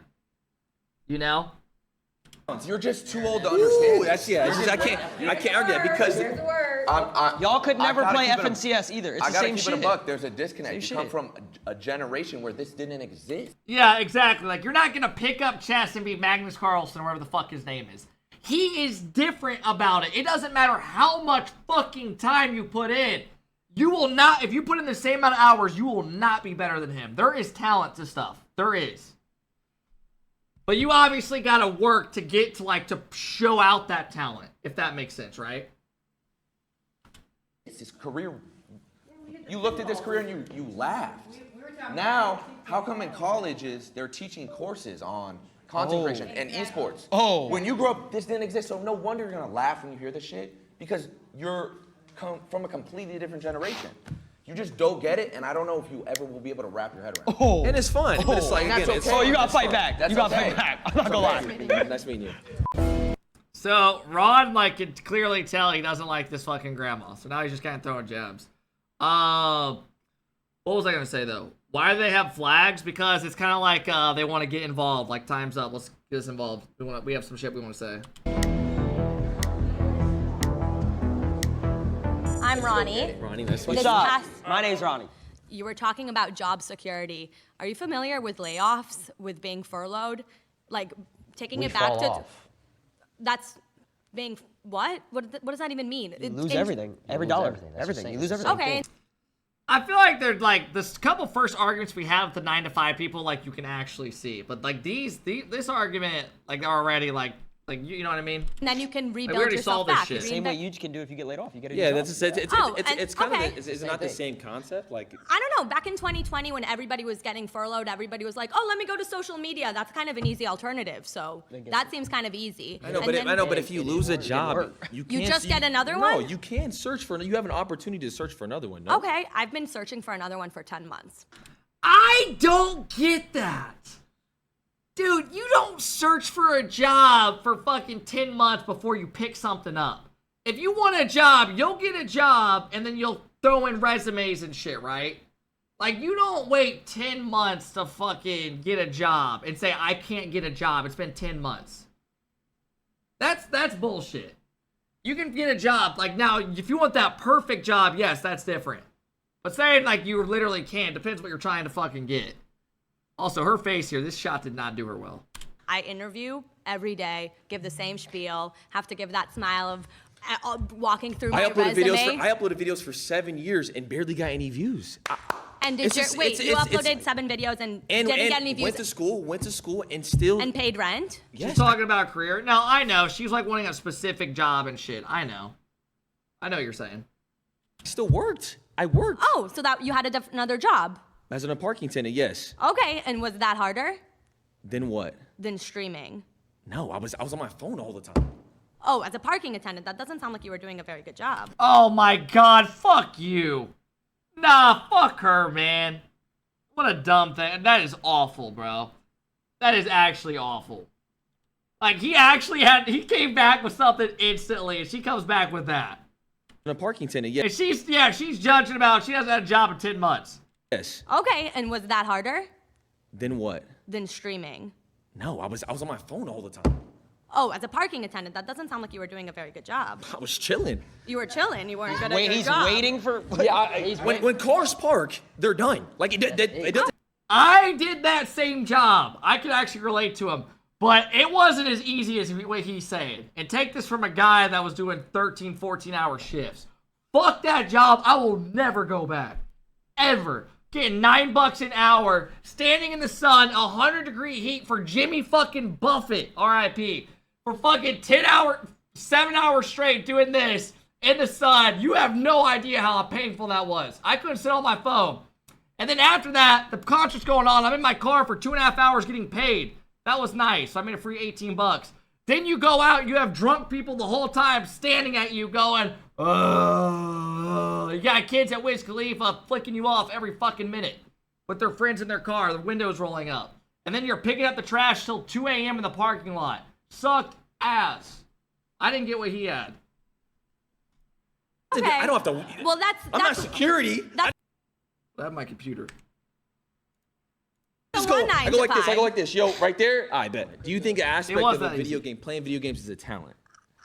You know? You're just too old to understand. I can't argue that because Y'all could I never gotta play keep it a- FNCS either. It's I the gotta same keep shit. it a buck. There's a disconnect. Same You come shit. from a generation where this didn't exist. Yeah, exactly. Like, you're not gonna pick up chess and be Magnus Carlsen or whatever the fuck his name is. He is different about it. It doesn't matter how much fucking time you put in. You will not, if you put in the same amount of hours, you will not be better than him. There is talent to stuff. There is. But you obviously gotta work to get to, like, to show out that talent, if that makes sense, right? It's his career. You looked at this career and you laughed. Now, how come in colleges they're teaching courses on content creation and esports? When you grew up, this didn't exist, so no wonder you're gonna laugh when you hear this shit because you're from a completely different generation. You just don't get it, and I don't know if you ever will be able to wrap your head around it. And it's fun. But it's like, And that's again, it's okay. Oh, you gotta That's fight fun. back. That's You gotta okay. fight back. I'm not gonna lie. Nice meeting you. So, Ron, like, could clearly tell he doesn't like this fucking grandma. So now he's just kind of throwing jabs. What was I going to say, though? Why do they have flags? Because it's kind of like they want to get involved. Like, time's up. Let's get us involved. We have some shit we want to say. I'm Ronnie. Ronnie, nice to meet This you. past- My name's Ronnie. You were talking about job security. Are you familiar with layoffs, with being furloughed? Like, taking We it back fall to... off. That's being... What? What does that even mean? You lose everything. Every dollar. Everything. You lose everything. Okay. I feel like they're like this couple first arguments we have with the 9 to 5 people, like you can actually see, but like this argument, like they're already like you know what I mean? And then you can we rebuild already yourself solved this back. shit. Same way you can do if you get laid off. You get a Yeah, job. it's kind okay. of is it not the same concept? Like, I don't know. Back in 2020, when everybody was getting furloughed, everybody was like, "Oh, let me go to social media." That's kind of an easy alternative. So that seems kind of easy. I know, And but if you lose a job, you can't. just get another No, one? you can search for. You have an opportunity to search for another one. No? Okay, I've been searching for another one for 10 months. I don't get that. Dude, you don't search for a job for fucking 10 months before you pick something up. If you want a job, you'll get a job and then you'll throw in resumes and shit, right? Like, you don't wait 10 months to fucking get a job and say, I can't get a job. It's been 10 months. That's bullshit. You can get a job. Like, now, if you want that perfect job, yes, that's different. But saying, like, you literally can't, depends what you're trying to fucking get. Also, her face here, this shot did not do her well. I interview every day, give the same spiel, have to give that smile of walking through my resume. I uploaded videos for 7 years and barely got any views. And did you uploaded 7 videos and didn't get any views? Went to school, and still. And paid rent? She's talking about career. No, I know. She's like wanting a specific job and shit. I know what you're saying. I still worked. I worked. Oh, so that you had another job? As a parking attendant, yes. Okay, and was that harder Then what? than streaming? No, I was on my phone all the time. Oh, as a parking attendant, that doesn't sound like you were doing a very good job. Oh my god, fuck you. Nah, fuck her, man. What a dumb thing. That is awful, bro. That is actually awful. Like, he came back with something instantly, and she comes back with that. A parking attendant, yes. And she's judging about, she hasn't had a job in 10 months. Yes. Okay, and was that harder Then what? than streaming? No, I was on my phone all the time. Oh, as a parking attendant, that doesn't sound like you were doing a very good job. I was chilling. You were chilling. You weren't good at your He's job. waiting for. When cars park, they're done. Like it doesn't. I did that same job. I could actually relate to him. But it wasn't as easy as what he's saying. And take this from a guy that was doing 13, 14-hour shifts. Fuck that job. I will never go back. Ever. Getting $9 an hour, standing in the sun, 100-degree heat for Jimmy fucking Buffett, R.I.P. For fucking 7 hours straight doing this in the sun. You have no idea how painful that was. I couldn't sit on my phone. And then after that, the concert's going on. I'm in my car for 2.5 hours getting paid. That was nice. I made a free $18. Then you go out, you have drunk people the whole time standing at you going, you got kids at Wiz Khalifa flicking you off every fucking minute with their friends in their car, the windows rolling up. And then you're picking up the trash till 2 a.m. in the parking lot. Sucked ass. I didn't get what he had. Okay. I don't have to. Well, I'm not security. I have my computer. Just go. One I 9 go to like this. I 5. go like this. Yo, right there. I bet. Do you think an aspect was of a that video easy. game, playing video games, is a talent?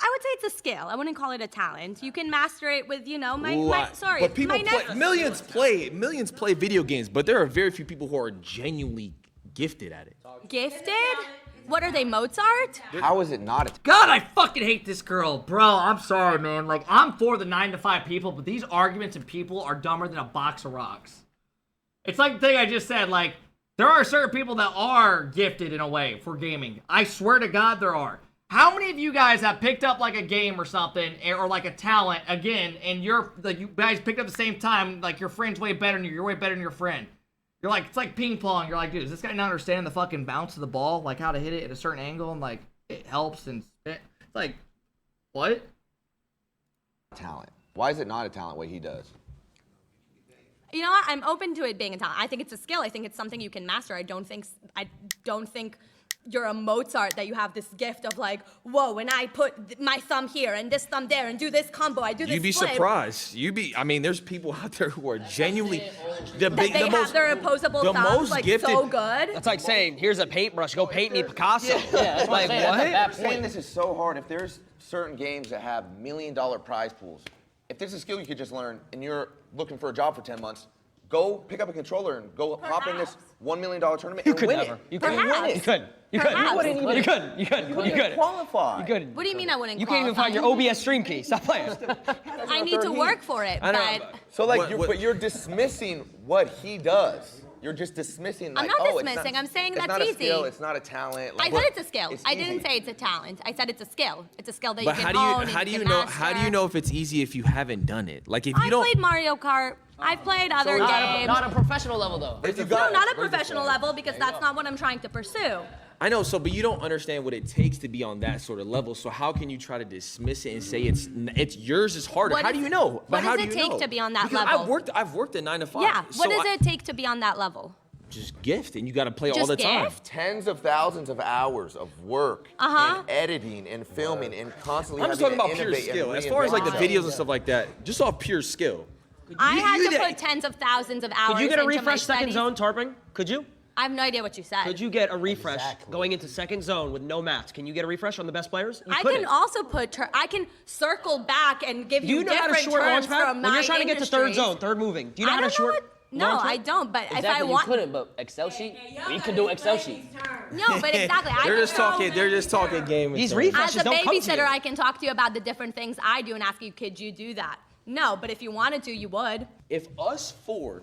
I would say it's a skill. I wouldn't call it a talent. You can master it with, Ooh, my but people play. Millions play video games, but there are very few people who are genuinely gifted at it. Gifted? What are they, Mozart? How is it not a God, I fucking hate this girl. Bro, I'm sorry, man. Like, I'm for the 9 to 5 people, but these arguments and people are dumber than a box of rocks. It's like the thing I just said, like, there are certain people that are gifted in a way for gaming. I swear to God there are. How many of you guys have picked up like a game or something, or like a talent again, and you're like you guys picked up at the same time, like your friend's way better than you, you're way better than your friend. You're like, it's like ping pong. You're like, dude, does this guy not understand the fucking bounce of the ball, like how to hit it at a certain angle, and like it helps and it's like, what? talent? Why is it not a talent what he does? You know what? I'm open to it being a talent. I think it's a skill. I think it's something you can master. I don't think you're a Mozart, that you have this gift of like, whoa, when I put my thumb here and this thumb there and do this combo, I do this You'd be flip. surprised. I mean, there's people out there who are genuinely That they have their opposable the thumbs most like gifted- so good. That's like saying, here's a paintbrush, go paint me Picasso. Yeah, that's like saying. That's a bad I'm saying point. this is so hard. If there's certain games that have $1 million prize pools, if there's a skill you could just learn and you're looking for a job for 10 months, go pick up a controller and go hop in this $1 million tournament You and could win never. it. You couldn't. And win it. You couldn't. You couldn't. Perhaps. You wouldn't even. You couldn't. You couldn't. You You couldn't couldn't. qualify. You couldn't. What do you mean I wouldn't You can't even find your OBS stream key. Stop playing. I need to work for it, I know, but so like, but you're dismissing what he does. You're just dismissing. Like, I'm not oh, it's dismissing. I'm saying it's that's not a easy. skill. It's not a talent. I Like, said it's a skill. it's I easy. didn't say it's a talent. I said it's a skill. It's a skill that But you how can do you own and how do you you can know master. how do you know if it's easy if you haven't done it? Like if you I've don't. played Mario Kart. I've played other games. Not a professional level though. No, not a professional level because that's not what I'm trying to pursue. I know, so but you don't understand what it takes to be on that sort of level. So how can you try to dismiss it and say it's yours is harder? What How is- do you know? what How does do it you take know? to be on that Because level? I've worked a 9 to 5. Yeah. So What does it take to be on that level? Just gift, and you got to play all Just the time. gift? Tens of thousands of hours of work Uh-huh. and editing and filming and constantly I'm just having talking to about pure innovate and skill. As far as like the reinvent videos yourself. and stuff like that, just off pure skill. I You- had you to did- put tens of thousands of hours Could you get a into my refresh second studies. zone, Tarping? Could you? I have no idea what you said. Could you get a refresh going into second zone with no mats? Can you get a refresh on the best players? You I couldn't. can also put. I can circle back and give Do you you know how to different short terms launch pad? from When my you're trying to get to third industries. zone, third moving. Do you know I how to don't know short? what- No, launch I pad? don't. But if I Exactly, want, you couldn't, but Excel sheet, you can do Excel sheet. no, but exactly. I They're can just talking. They're just talking game. These and refreshes As a don't come to babysitter, you. I can talk to you about the different things I do and ask you, could you do that? No, but if you wanted to, you would. If us four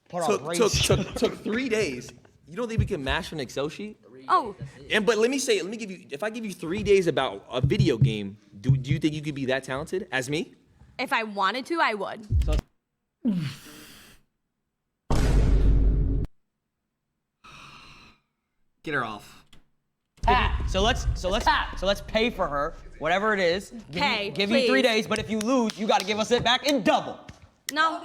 Put our took, brains- took 3 days, you don't think we can master an Excel sheet? Oh, But let me give you. If I give you 3 days about a video game, do you think you could be that talented as me? if I wanted to, I would. Get her off. So let's pay for her, whatever it is. Pay, Give you 3 please. days, but if you lose, you got to give us it back in double. No.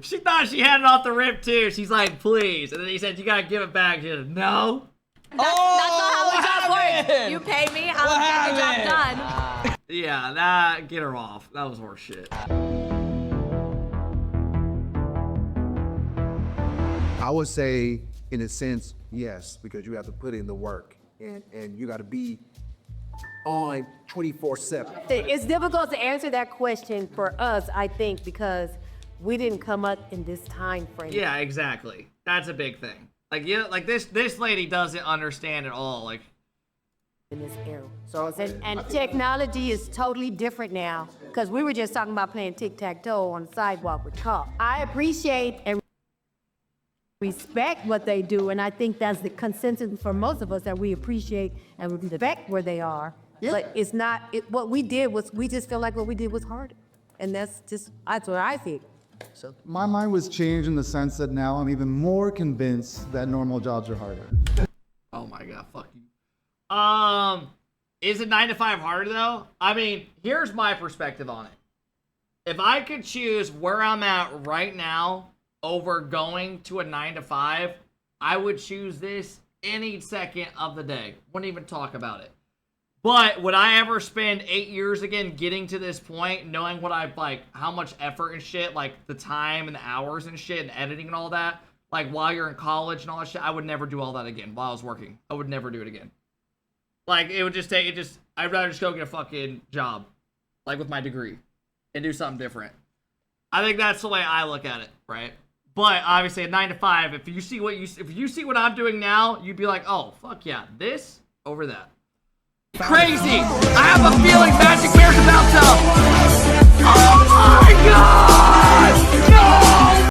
She thought she had it off the rip too. She's like, please. And then he said, you gotta give it back. She said, no. That's not how what a job works. happened? You pay me, I'll get the job done. Yeah, get her off. That was horse shit. I would say, in a sense, yes, because you have to put in the work and you got to be on 24/7. It's difficult to answer that question for us, I think, because we didn't come up in this time frame. Yeah, exactly. That's a big thing. Like, yeah, like this lady doesn't understand at all. Like, In this era. And technology is totally different now, because we were just talking about playing tic-tac-toe on the sidewalk with Carl. I appreciate and respect what they do, and I think that's the consensus for most of us, that we appreciate and respect where they are. But it's not, what we did was, we just feel like what we did was harder. And that's what I think. My mind was changed in the sense that now I'm even more convinced that normal jobs are harder. oh my god, fuck you. Is it 9 to 5 harder though? I mean, here's my perspective on it. If I could choose where I'm at right now over going to a 9 to 5, I would choose this any second of the day. Wouldn't even talk about it. But would I ever spend 8 years again getting to this point, knowing what I've like, how much effort and shit, like the time and the hours and shit and editing and all that, like while you're in college and all that shit, I would never do all that again while I was working. I would never do it again. Like it would just take it. Just I'd rather just go get a fucking job, like with my degree, and do something different. I think that's the way I look at it, right? But obviously, at 9 to 5, if you see what I'm doing now, you'd be like, oh fuck yeah, this over that. Crazy! I have a feeling Magic Bear's about to